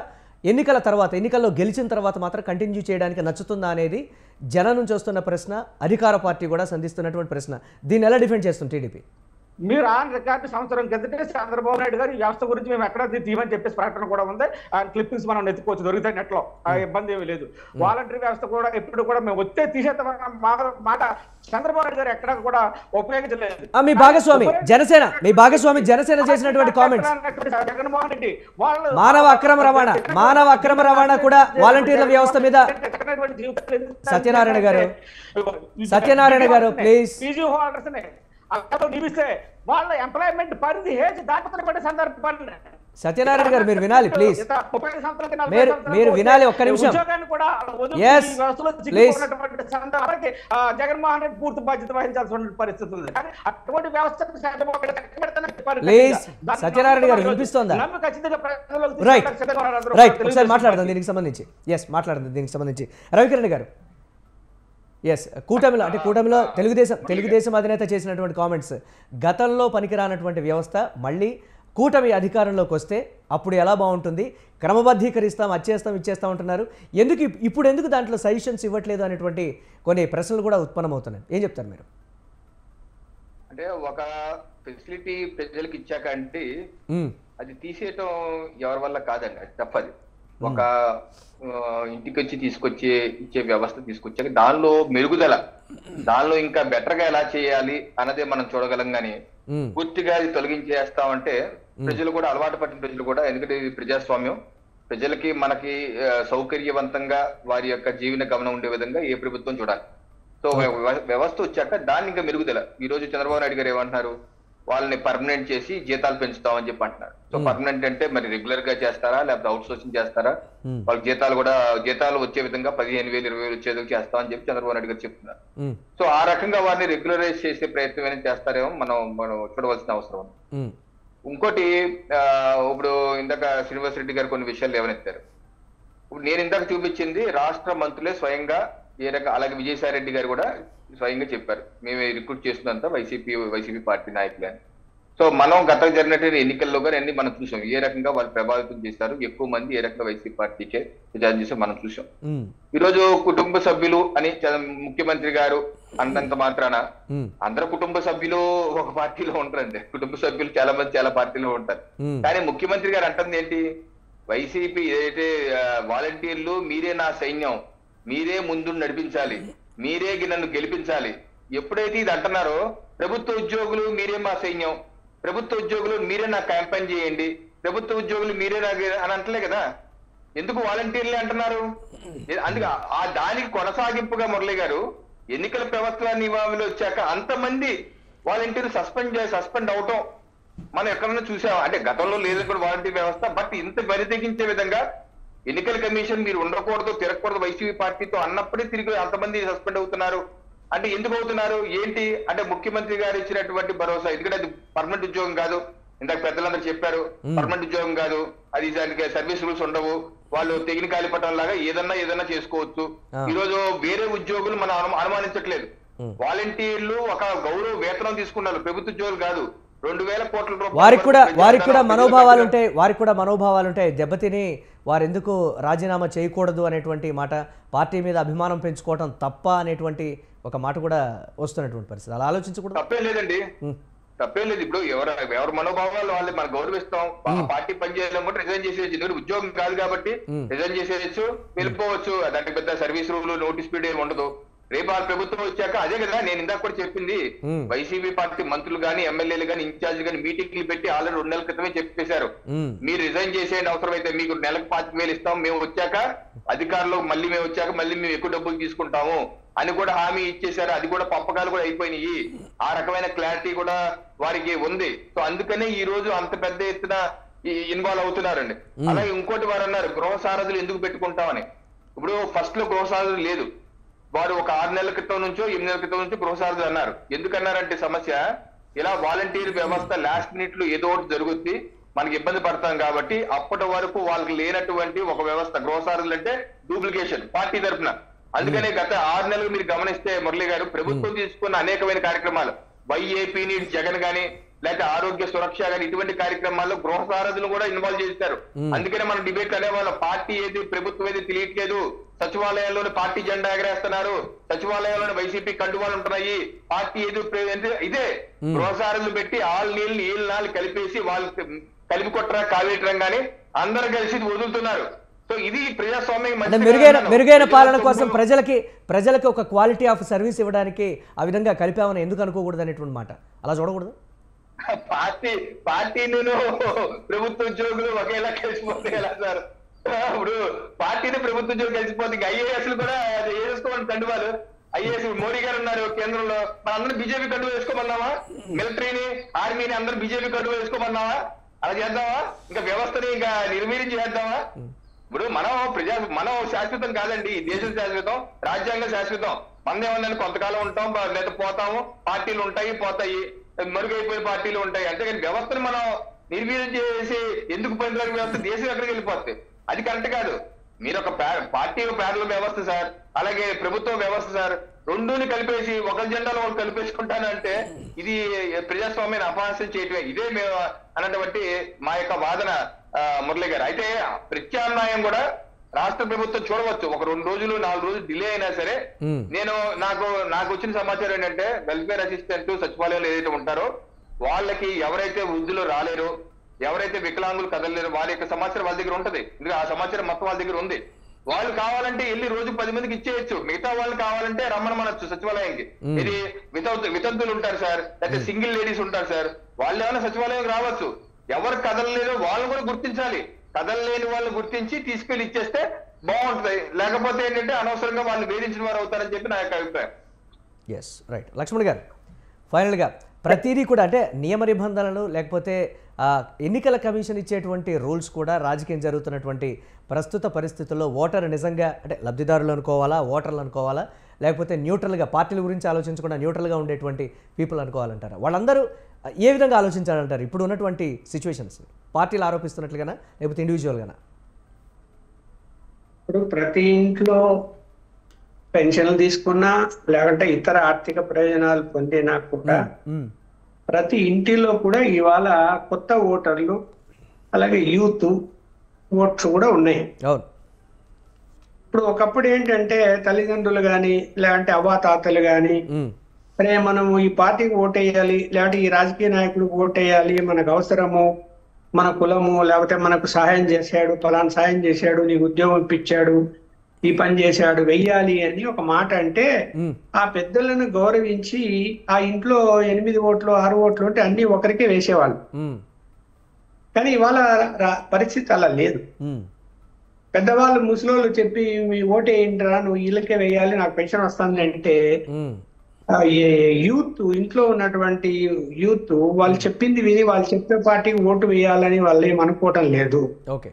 ఎన్నికల్లో గెలిచిన తర్వాత మాత్రం కంటిన్యూ చేయడానికి నచ్చుతుందా అనేది జనం నుంచి వస్తున్న ప్రశ్న, అధికార పార్టీ కూడా సంధిస్తున్నటువంటి ప్రశ్న. దీన్ని ఎలా డిఫెండ్ చేస్తుంది టీడీపీ? మీరు ఆన్ రికార్డు సంవత్సరం కిందటే చంద్రబాబు నాయుడు గారు ఈ వ్యవస్థ గురించి మేము ఎక్కడ తీయమని చెప్పేసి ప్రకటన కూడా ఉంది. ఆ క్లిప్పింగ్స్ మనం ఎత్తుకోవచ్చు, దొరుకుతాయి నెట్లో. ఆ ఇబ్బంది ఏమీ లేదు. వాలంటరీ వ్యవస్థ కూడా ఎప్పుడు కూడా మేము వచ్చే తీసేస్తామన్న మాట చంద్రబాబు నాయుడు గారు ఎక్కడ కూడా ఉపయోగించలేదు. మీ భాగస్వామి జనసేన చేసినటువంటి కామెంట్స్, జగన్మోహన్ రెడ్డి వాళ్ళు మానవ అక్రమ రవాణా కూడా వాలంటీర్ల వ్యవస్థ మీద. సత్యనారాయణ గారు ప్లీజ్. పీజీ హోల్డర్స్ అక్కడ నిలిస్తే వాళ్ళ ఎంప్లాయ్మెంట్ పరిధి హేజ్ దాటుతున్నటువంటి సందర్భాలు. సత్యనారాయణ గారు మీరు వినాలి ప్లీజ్, మీరు వినాలి ఒక్క నిమిషం. జగన్మోహన్ రెడ్డి పూర్తి బాధ్యత వహించాల్సిన పరిస్థితి ఉంది. అటువంటి వ్యవస్థ ప్లీజ్ సత్యనారాయణ గారు వినిపిస్తోందా? రైట్ ఒకసారి మాట్లాడదాం దీనికి సంబంధించి. రవికిరణ్ గారు కూటమిలో తెలుగుదేశం అధినేత చేసినటువంటి కామెంట్స్, గతంలో పనికిరానటువంటి వ్యవస్థ మళ్ళీ కూటమి అధికారంలోకి వస్తే అప్పుడు ఎలా బాగుంటుంది, క్రమబద్ధీకరిస్తాం, ఇచ్చేస్తాం అంటున్నారు. ఇప్పుడు ఎందుకు దాంట్లో సజెషన్స్ ఇవ్వట్లేదు అనేటువంటి కొన్ని ప్రశ్నలు కూడా ఉత్పన్నమవుతున్నాయి. ఏం చెప్తారు మీరు? అంటే ఒక ఫెసిలిటీ ప్రజలకు ఇచ్చాక అంటే అది తీసేయటం ఎవరి వల్ల కాదండి, అది తప్పది. ఒక ఇంటికి వచ్చి ఇచ్చే వ్యవస్థ తీసుకొచ్చాక దానిలో మెరుగుదల, దానిలో ఇంకా బెటర్ గా ఎలా చేయాలి అన్నదే మనం చూడగలం. కానీ పూర్తిగా అది తొలగించేస్తామంటే ప్రజలు కూడా, అలవాటు పట్టిన ప్రజలు కూడా, ఎందుకంటే ఇది ప్రజాస్వామ్యం, ప్రజలకి మనకి సౌకర్యవంతంగా వారి యొక్క జీవన గమనం ఉండే విధంగా ఏ ప్రభుత్వం చూడాలి. సో వ్యవస్థ వచ్చాక దాన్ని ఇంకా మెరుగుదల. ఈ రోజు చంద్రబాబు నాయుడు గారు ఏమంటున్నారు, వాళ్ళని పర్మనెంట్ చేసి జీతాలు పెంచుతామని చెప్పి అంటున్నారు. సో పర్మనెంట్ అంటే మరి రెగ్యులర్ గా చేస్తారా, లేకపోతే అవుట్ సోర్సింగ్ చేస్తారా? వాళ్ళకి జీతాలు వచ్చే విధంగా 15,000 20,000 వచ్చేది చేస్తామని చెప్పి చంద్రబాబు నాయుడు గారు చెప్తున్నారు. సో ఆ రకంగా వారిని రెగ్యులరైజ్ చేసే ప్రయత్నం ఏమైనా చేస్తారేమో మనం చూడవలసిన అవసరం ఉంది. ఇంకోటి, ఇప్పుడు ఇందాక శ్రీనివాస్ రెడ్డి గారు కొన్ని విషయాలు లేవనెత్తారు. ఇప్పుడు నేను ఇందాక చూపించింది రాష్ట్ర మంత్రులే స్వయంగా అలాగే విజయసాయి రెడ్డి గారు కూడా స్వయంగా చెప్పారు, మేము రిక్రూట్ చేస్తున్నంత వైసీపీ పార్టీ నాయకులే అని. సో మనం గత జరిగినటువంటి ఎన్నికల్లో కానీ అన్ని మనం చూసాం, ఏ రకంగా వాళ్ళు ప్రభావితం చేశారు, ఎక్కువ మంది ఏ రకంగా వైసీపీ పార్టీకే ప్రచారం చేశారు మనం చూసాం. ఈ రోజు కుటుంబ సభ్యులు అని ముఖ్యమంత్రి గారు అన్నంత మాత్రాన అందరు కుటుంబ సభ్యులు ఒక పార్టీలో ఉంటారండి. కుటుంబ సభ్యులు చాలా మంది చాలా పార్టీలో ఉంటారు. కానీ ముఖ్యమంత్రి గారు అంటుంది ఏంటి, వైసీపీ ఏదైతే వాలంటీర్లు మీరే నా సైన్యం, మీరే ముందు నడిపించాలి, మీరే నన్ను గెలిపించాలి. ఎప్పుడైతే ఇది అంటున్నారో, ప్రభుత్వ ఉద్యోగులు మీరే మా సైన్యం, ప్రభుత్వ ఉద్యోగులు మీరే నాకు క్యాంపెయిన్ చేయండి, ప్రభుత్వ ఉద్యోగులు మీరే నాకు అని అంటలే కదా, ఎందుకు వాలంటీర్లే అంటున్నారు? అందుకే దానికి కొనసాగింపుగా మురళి గారు ఎన్నికల ప్రవర్తన నియమావళి వచ్చాక అంతమంది వాలంటీర్ సస్పెండ్ అవటం మనం ఎక్కడన్నా చూసాం. అంటే గతంలో లేదు కూడా వాలంటీర్ వ్యవస్థ, బట్ ఇంత బరితెగించే విధంగా ఎన్నికల కమిషన్ మీరు ఉండకూడదు, తిరగకూడదు వైసీపీ పార్టీతో అన్నప్పుడే తిరిగి అంతమంది సస్పెండ్ అవుతున్నారు. అంటే ఎందుకు అవుతున్నారు ఏంటి అంటే ముఖ్యమంత్రి గారు ఇచ్చినటువంటి భరోసా. ఎందుకంటే అది పర్మనెంట్ ఉద్యోగం కాదు, ఇందాక పెద్దలందరూ చెప్పారు, పర్మనెంట్ ఉద్యోగం కాదు అది, దానికి సర్వీస్ రూల్స్ ఉండవు, వాళ్ళు తెగిన కాలిపటం లాగా ఏదన్నా చేసుకోవచ్చు. ఈ రోజు వేరే ఉద్యోగులు మనం అనుమానించట్లేదు. వాలంటీర్లు ఒక గౌరవ వేతనం తీసుకున్నారు, ప్రభుత్వ ఉద్యోగులు కాదు. 2,000 కోట్ల రూపాయలు వారికి కూడా మనోభావాలు ఉంటాయి దెబ్బతిని వారు ఎందుకు రాజీనామా చేయకూడదు అనేటువంటి మాట, పార్టీ మీద అభిమానం పెంచుకోవడం తప్ప అనేటువంటి ఒక మాట కూడా వస్తున్నటువంటి పరిస్థితి. అలా ఆలోచించకూడదు. తప్పేం లేదండి, తప్పేం లేదు. ఇప్పుడు ఎవరి మనోభావాలు వాళ్ళు మనం గౌరవిస్తాం. పార్టీ పనిచేయాలనుకుంటే రిజైన్ చేసేయచ్చు, ఎందుకంటే ఉద్యోగం కాదు కాబట్టి రిజైన్ చేసేయచ్చు, వెళ్ళిపోవచ్చు. దానికి పెద్ద సర్వీస్ రూల్ నోటీస్ పీరియడ్ ఏమి ఉండదు. రేపు ఆ ప్రభుత్వం వచ్చాక అదే కదా నేను ఇందాక కూడా చెప్పింది, వైసీపీ పార్టీ మంత్రులు గాని ఎమ్మెల్యేలు గాని ఇన్ఛార్జ్ గాని మీటింగ్లు పెట్టి ఆల్రెడీ 2 నెలల క్రితమే చెప్పేశారు, మీరు రిజైన్ చేసేయండి, అవసరమైతే మీకు నెలకు 25,000 ఇస్తాం, మేము వచ్చాక అధికారులు మళ్ళీ మేము ఎక్కువ డబ్బులు తీసుకుంటాము అని కూడా హామీ ఇచ్చేశారు. అది కూడా పంపకాలు కూడా అయిపోయినాయి. ఆ రకమైన క్లారిటీ కూడా వారికి ఉంది. సో అందుకనే ఈ రోజు అంత పెద్ద ఎత్తున ఇన్వాల్వ్ అవుతున్నారండి. అలాగే ఇంకోటి వారు అన్నారు గృహ సారథులు ఎందుకు పెట్టుకుంటామని. ఇప్పుడు ఫస్ట్ లో గృహ సారథులు లేదు, వారు ఒక 6 నెలల క్రితం నుంచో 8 నెలల క్రితం నుంచో గృహ సారథులు అన్నారు. ఎందుకన్నారంటే సమస్య ఇలా వాలంటీర్ వ్యవస్థ లాస్ట్ మినిట్ లో ఏదో ఒకటి జరుగుద్ది, మనకి ఇబ్బంది పడతాం కాబట్టి అప్పటి వరకు వాళ్ళకి లేనటువంటి ఒక వ్యవస్థ గృహ సారథులు అంటే డూప్లికేషన్ పార్టీ తరఫున. అందుకనే గత 6 నెలలు మీరు గమనిస్తే మురళి గారు ప్రభుత్వం తీసుకున్న అనేకమైన కార్యక్రమాలు, వైఏపీ నీడ్ జగన్ గాని లేకపోతే ఆరోగ్య సురక్ష గాని ఇటువంటి కార్యక్రమాల్లో గృహ సారథులు కూడా ఇన్వాల్వ్ చేస్తారు. అందుకనే మనం డిబేట్ అనేవాళ్ళం పార్టీ ఏది ప్రభుత్వం ఏది తెలియట్లేదు, సచివాలయాల్లోనే పార్టీ జెండా ఎగరేస్తున్నారు, సచివాలయాల్లోనే వైసీపీ కండువాలు ఉంటున్నాయి, పార్టీ ఏది ఇదే గృహ సారథులు పెట్టి నీళ్ళు నాళ్ళు కలిపేసి వాళ్ళు కలిపి కొట్టరా కావేయటం కానీ అందరు కలిసి వదులుతున్నారు. సో ఇది ప్రజాస్వామ్యం మెరుగైన పాలన కోసం ప్రజలకి ఒక క్వాలిటీ ఆఫ్ సర్వీస్ ఇవ్వడానికి ఆ విధంగా కలిపామని ఎందుకు అనుకోకూడదు అనేటువంటి మాట, అలా చూడకూడదు. పార్టీని ప్రభుత్వ ఉద్యోగులు ఒకేలా కలిసిపోతే ఎలా సార్? ఇప్పుడు పార్టీని ప్రభుత్వ ఉద్యోగులు కలిసిపోతే ఐఏఎస్లు కూడా వేసుకోమని కండువాలు. ఐఏఎస్ మోడీ గారు ఉన్నారు కేంద్రంలో, మన అందరూ బీజేపీ కండువా వేసుకోమన్నావా? మిలిటరీని ఆర్మీని అందరూ బీజేపీ కండువా వేసుకోమన్నావా? అలా చేద్దామా? ఇంకా వ్యవస్థని ఇంకా నిర్వీర్యం చేద్దామా? ఇప్పుడు మనం శాశ్వతం కాదండి, దేశం శాశ్వతం, రాజ్యాంగం శాశ్వతం. మనం ఏమన్నా కొంతకాలం ఉంటాం లేదా పోతాము, పార్టీలు ఉంటాయి పోతాయి, మరుగైపోయిన పార్టీలు ఉంటాయి. అంతేగాని వ్యవస్థను మనం నిర్వీర్యం చేసి ఎందుకు పనికిరాని వ్యవస్థ దేశం ఎక్కడికి వెళ్ళిపోతుంది, అది కరెక్ట్ కాదు. మీరు ఒక పార్టీ ప్యారలల్ వ్యవస్థ సార్, అలాగే ప్రభుత్వ వ్యవస్థ సార్, రెండుని కలిపేసి ఒక జెండాలో వాళ్ళు కలిపేసుకుంటానంటే ఇది ప్రజాస్వామ్యాన్ని అపహాస్యం చేయటమే. ఇదే మేము అన్నటువంటి మా యొక్క వాదన మురళి గారు. అయితే ప్రత్యామ్నాయం కూడా రాష్ట్ర ప్రభుత్వం చూడవచ్చు. ఒక 2 రోజులు 4 రోజులు డిలే అయినా సరే, నాకు వచ్చిన సమాచారం ఏంటంటే వెల్ఫేర్ అసిస్టెంట్ సచివాలయాలు ఏదైతే ఉంటారో వాళ్ళకి ఎవరైతే వృద్ధులు రాలేరో, ఎవరైతే వికలాంగులు కదలలేరో వాళ్ళ యొక్క సమాచారం వాళ్ళ దగ్గర ఉంటది. ఎందుకంటే ఆ సమాచారం మొత్తం వాళ్ళ దగ్గర ఉంది. వాళ్ళు కావాలంటే వెళ్ళి రోజు 10 మందికి ఇచ్చేయచ్చు, మిగతా వాళ్ళు కావాలంటే రమ్మనమనొచ్చు సచివాలయానికి. ఇది వితంతులు ఉంటారు సార్, లేకపోతే సింగిల్ లేడీస్ ఉంటారు సార్, వాళ్ళు ఏమైనా సచివాలయానికి రావచ్చు. ఎవరు కదలలేదో వాళ్ళు కూడా గుర్తించాలి, కదలలేని వాళ్ళు గుర్తించి తీసుకెళ్లి ఇచ్చేస్తే బాగుంటది. లేకపోతే ఏంటంటే అనవసరంగా వాళ్ళు వేధించిన వారు అవుతారని చెప్పి నా యొక్క అభిప్రాయం. Yes right. లక్ష్మణ్ గారు, ఫైనల్గా ప్రతిదీ కూడా అంటే నియమ నిబంధనలు లేకపోతే ఎన్నికల కమిషన్ ఇచ్చేటువంటి రూల్స్ కూడా రాజకీయం జరుగుతున్నటువంటి ప్రస్తుత పరిస్థితుల్లో ఓటర్ నిజంగా అంటే లబ్ధిదారులు అనుకోవాలా, ఓటర్లు అనుకోవాలా, లేకపోతే న్యూట్రల్గా పార్టీల గురించి ఆలోచించకుండా న్యూట్రల్గా ఉండేటువంటి పీపుల్ అనుకోవాలంటారా? వాళ్ళందరూ ఏ విధంగా ఆలోచించాలంటారు ఇప్పుడు ఉన్నటువంటి సిచ్యువేషన్స్? పార్టీలు ఆరోపిస్తున్నట్లుగానా లేకపోతే ఇండివిజువల్గానా? ఇప్పుడు ప్రతి ఇంట్లో పెన్షన్లు తీసుకున్నా లేకుంటే ఇతర ఆర్థిక ప్రయోజనాలు పొందినా కూడా ప్రతి ఇంటిలో కూడా ఇవాళ కొత్త ఓటర్లు అలాగే యూత్ ఓట్స్ కూడా ఉన్నాయి. ఇప్పుడు ఒకప్పుడు ఏంటంటే తల్లిదండ్రులు కానీ లేదంటే అవ్వాతాతలు కానీ సరే మనము ఈ పార్టీకి ఓటేయాలి లేదంటే ఈ రాజకీయ నాయకుడికి ఓటేయాలి, మనకు అవసరము, మన కులము లేకపోతే మనకు సహాయం చేశాడు, ఫలానా సాయం చేశాడు, నీకు ఉద్యోగం ఇప్పించాడు, ఈ పని చేశాడు, వెయ్యాలి అని ఒక మాట అంటే ఆ పెద్దలను గౌరవించి ఆ ఇంట్లో 8 ఓట్లు 6 ఓట్లు ఉంటే అన్ని ఒకరికే వేసేవాళ్ళు. కానీ ఇవాళ పరిస్థితి అలా లేదు. పెద్దవాళ్ళు ముసలోళ్ళు చెప్పి మీ ఓటేయండిరా, నువ్వు వీళ్ళకే వేయాలి, నాకు పెన్షన్ వస్తుంది అంటే యూత్ ఇంట్లో ఉన్నటువంటి యూత్ వాళ్ళు చెప్పింది విని వాళ్ళు చెప్పే పార్టీకి ఓటు వేయాలని వాళ్ళు ఏం అనుకోవటం లేదు. ఓకే.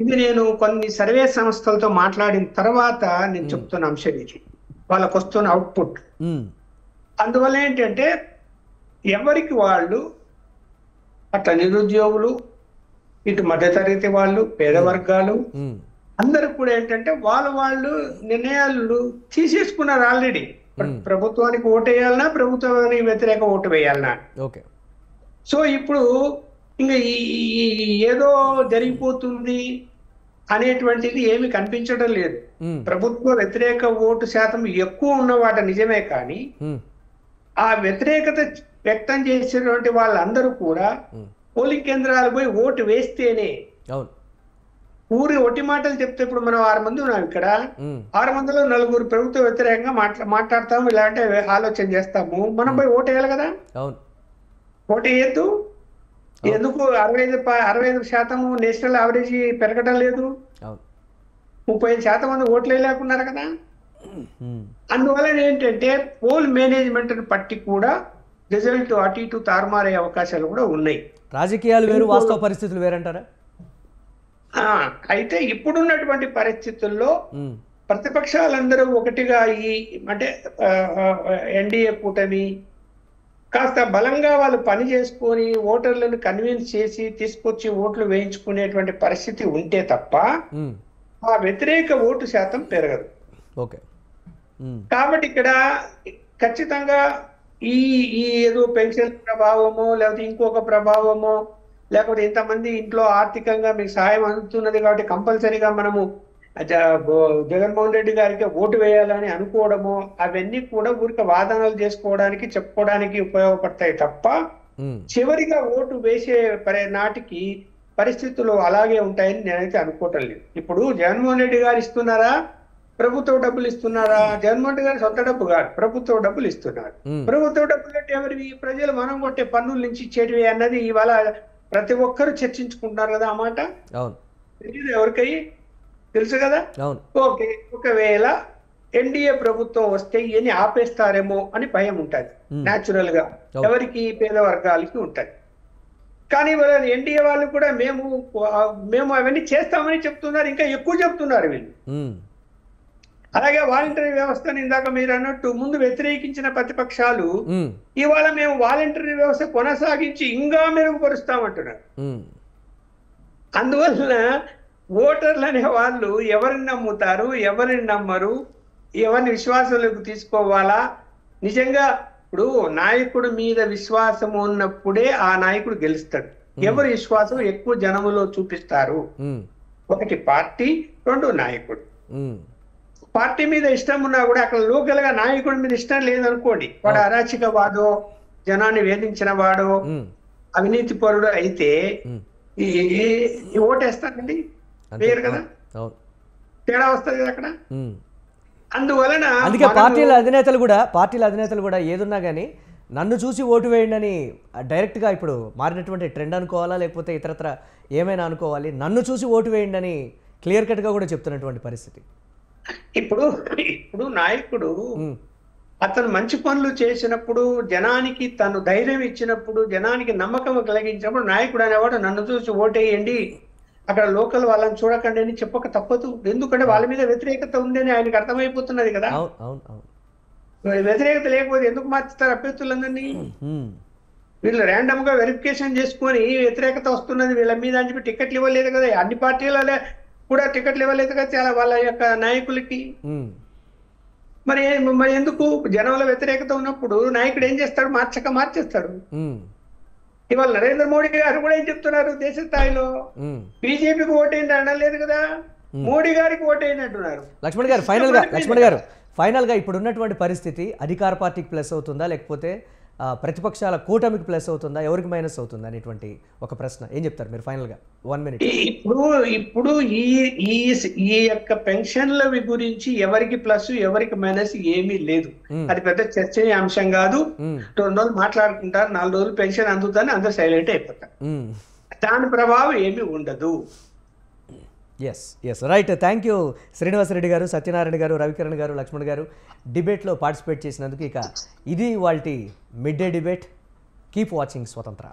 ఇది నేను కొన్ని సర్వే సంస్థలతో మాట్లాడిన తర్వాత నేను చెప్తున్న అంశం ఇది, వాళ్ళకు వస్తున్న అవుట్పుట్. అందువల్ల ఏంటంటే ఎవరికి వాళ్ళు అట్లా నిరుద్యోగులు, ఇటు మధ్యతరగతి వాళ్ళు, పేద వర్గాలు అందరూ కూడా ఏంటంటే వాళ్ళు నిర్ణయాలు తీసేసుకున్నారు ఆల్రెడీ. ప్రభుత్వానికి ఓటు వేయాలన్నా, ప్రభుత్వానికి వ్యతిరేక ఓటు వేయాలన్నా. ఓకే. సో ఇప్పుడు ఇంకా ఏదో జరిగిపోతుంది అనేటువంటిది ఏమి కనిపించడం లేదు. ప్రభుత్వ వ్యతిరేక ఓటు శాతం ఎక్కువ ఉన్నవాట నిజమే, కానీ ఆ వ్యతిరేకత వ్యక్తం చేసేటువంటి వాళ్ళందరూ కూడా పోలింగ్ కేంద్రాలు పోయి ఓటు వేస్తేనే. ఊరి ఒట్టి మాటలు చెప్తే ఇప్పుడు మనం 6 మంది ఉన్నాం ఇక్కడ, 6 మందిలో 4 ప్రభుత్వ వ్యతిరేకంగా మాట్లాడతాము, ఇలాంటి ఆలోచన చేస్తాము. మనం పోయి ఓటు వేయాలి కదా, ఓటు వేయద్దు. ఎందుకు 65% నేషనల్ యావరేజ్ పెరగడం లేదు, 35% మంది ఓట్లు వేయలేకున్నారు కదా. అందువల్ల ఏంటంటే పోల్ మేనేజ్మెంట్ బట్టి కూడా రిజల్ట్ అటు ఇటు తారుమారే అవకాశాలు కూడా ఉన్నాయి. రాజకీయాలు వేరు, వాస్తవ పరిస్థితులు వేరంటారా? అయితే ఇప్పుడున్నటువంటి పరిస్థితుల్లో ప్రతిపక్షాలందరూ ఒకటిగా అంటే ఎన్డీఏ కూటమి కాస్త బలంగా వాళ్ళు పని చేసుకొని ఓటర్లను కన్విన్స్ చేసి తీసుకొచ్చి ఓట్లు వేయించుకునేటువంటి పరిస్థితి ఉంటే తప్ప ఆ వ్యతిరేక ఓటు శాతం పెరగదు. ఓకే. కాబట్టి ఇక్కడ ఖచ్చితంగా ఈ ఏదో పెన్షన్ ప్రభావమో లేకపోతే ఇంకొక ప్రభావమో లేకపోతే ఇంతమంది ఇంట్లో ఆర్థికంగా మీకు సహాయం అందుతున్నది కాబట్టి కంపల్సరీగా మనము జగన్మోహన్ రెడ్డి గారికి ఓటు వేయాలని అనుకోవడము అవన్నీ కూడా ఊరికి వాదనలు చేసుకోవడానికి చెప్పుకోవడానికి ఉపయోగపడతాయి తప్ప చివరిగా ఓటు వేసే నాటికి పరిస్థితులు అలాగే ఉంటాయని నేనైతే అనుకోవటం లేదు. ఇప్పుడు జగన్మోహన్ రెడ్డి గారు ఇస్తున్నారా, ప్రభుత్వ డబ్బులు ఇస్తున్నారా? జగన్మోహన్ రెడ్డి గారు సొంత డబ్బు కాదు, ప్రభుత్వ డబ్బులు ఇస్తున్నారు. ప్రభుత్వ డబ్బులు అంటే ఎవరివి? ప్రజలు మనం కొట్టే పన్నుల నుంచి ఇచ్చేటివి అన్నది ఇవాళ ప్రతి ఒక్కరు చర్చించుకుంటున్నారు కదా. ఆ మాట తెలియదు ఎవరికై, తెలుసు కదా. ఓకే, ఒకవేళ ఎన్డీఏ ప్రభుత్వం వస్తే ఇవన్నీ ఆపేస్తారేమో అని భయం ఉంటుంది న్యాచురల్ గా, ఎవరికి? పేద వర్గాలకి ఉంటుంది. కానీ ఎన్డీఏ వాళ్ళు కూడా మేము అవన్నీ చేస్తామని చెప్తున్నారు, ఇంకా ఎక్కువ చెప్తున్నారు వీళ్ళు. అలాగే వాలంటరీ వ్యవస్థను ఇందాక మీరు అన్నట్టు ముందు వ్యతిరేకించిన ప్రతిపక్షాలు ఇవాళ మేము వాలంటరీ వ్యవస్థ కొనసాగించి ఇంకా మెరుగుపరుస్తామంటున్నారు. అందువలన ఓటర్లు అనే వాళ్ళు ఎవరిని నమ్ముతారు, ఎవరిని నమ్మరు, ఎవరిని విశ్వాసంలోకి తీసుకోవాలా? నిజంగా ఇప్పుడు నాయకుడి మీద విశ్వాసం ఉన్నప్పుడే ఆ నాయకుడు గెలుస్తాడు. ఎవరి విశ్వాసం ఎక్కువ జనములో చూపిస్తారు? ఒకటి పార్టీ, 2 నాయకుడు. పార్టీ మీద ఇష్టం ఉన్నా కూడా అక్కడ లోకల్ గా నాయకుడి మీద ఇష్టం లేదనుకోండి, వాడు అరాచకవాదో, జనాన్ని వేధించిన వాడో, అవినీతి పరుడు అయితే ఓటేస్తారండి, వేరు కదా, తేడా వస్తుంది కదా అక్కడ. అందువలన అందుకే పార్టీల అధినేతలు కూడా ఏదున్నా కానీ నన్ను చూసి ఓటు వేయండి అని డైరెక్ట్గా ఇప్పుడు మారినటువంటి ట్రెండ్ అనుకోవాలా, లేకపోతే ఇతరత్ర ఏమైనా అనుకోవాలి, నన్ను చూసి ఓటు వేయండి అని క్లియర్ కట్గా కూడా చెప్తున్నటువంటి పరిస్థితి. ఇప్పుడు నాయకుడు అతను మంచి పనులు చేసినప్పుడు, జనానికి తను ధైర్యం ఇచ్చినప్పుడు, జనానికి నమ్మకం కలిగించినప్పుడు నాయకుడు అనేవాడు నన్ను చూసి ఓటేయండి, అక్కడ లోకల్ వాళ్ళని చూడకండి అని చెప్పక తప్పదు. ఎందుకంటే వాళ్ళ మీద వ్యతిరేకత ఉందని ఆయనకు అర్థమైపోతున్నది కదా. వ్యతిరేకత లేకపోతే ఎందుకు మార్చుతారు అభ్యర్థులందరినీ? వీళ్ళు ర్యాండమ్ గా వెరిఫికేషన్ చేసుకొని వ్యతిరేకత వస్తున్నది వీళ్ళ మీద అని చెప్పి టికెట్లు ఇవ్వలేదు కదా, అన్ని పార్టీలలో కూడా టికెట్లు ఇవ్వలేదు కదా చాలా వాళ్ళ యొక్క నాయకులకి. మరి ఎందుకు? జనంలో వ్యతిరేకత ఉన్నప్పుడు నాయకుడు ఏం చేస్తాడు? మార్చేస్తాడు. ఇవాళ నరేంద్ర మోడీ గారు కూడా ఏం చెప్తున్నారు? దేశ స్థాయిలో బీజేపీకి ఓటేయండి అనలేదు కదా, మోడీ గారికి ఓటేయండి అంటున్నారు. లక్ష్మణ్ గారు ఫైనల్ గా ఇప్పుడు ఉన్నటువంటి పరిస్థితి అధికార పార్టీకి ప్లస్ అవుతుందా, లేకపోతే ప్రతిపక్షాల కూటమికి ప్లస్ అవుతుందా, ఎవరికి మైనస్ అవుతుందా అనేటువంటి ఒక ప్రశ్న ఏం చెప్తారు మీరు ఫైనల్ గా? 1 minute. ఇప్పుడు ఈ యొక్క పెన్షన్ల గురించి ఎవరికి ప్లస్ ఎవరికి మైనస్ ఏమీ లేదు. అది పెద్ద చర్చనీయాంశం కాదు. 2 రోజులు మాట్లాడుకుంటారు, 4 రోజులు పెన్షన్ అందుతాని అందరూ సైలెంట్ అయిపోతారు. దాని ప్రభావం ఏమీ ఉండదు. Yes right. Thank you Srinivasa Reddy గారు, సత్యనారాయణ గారు, రవికిరణ్ గారు, లక్ష్మణ్ గారు డిబేట్లో పార్టిసిపేట్ చేసినందుకు. ఇక ఇది వాళ్ళ mid day debate. Keep watching స్వతంత్ర.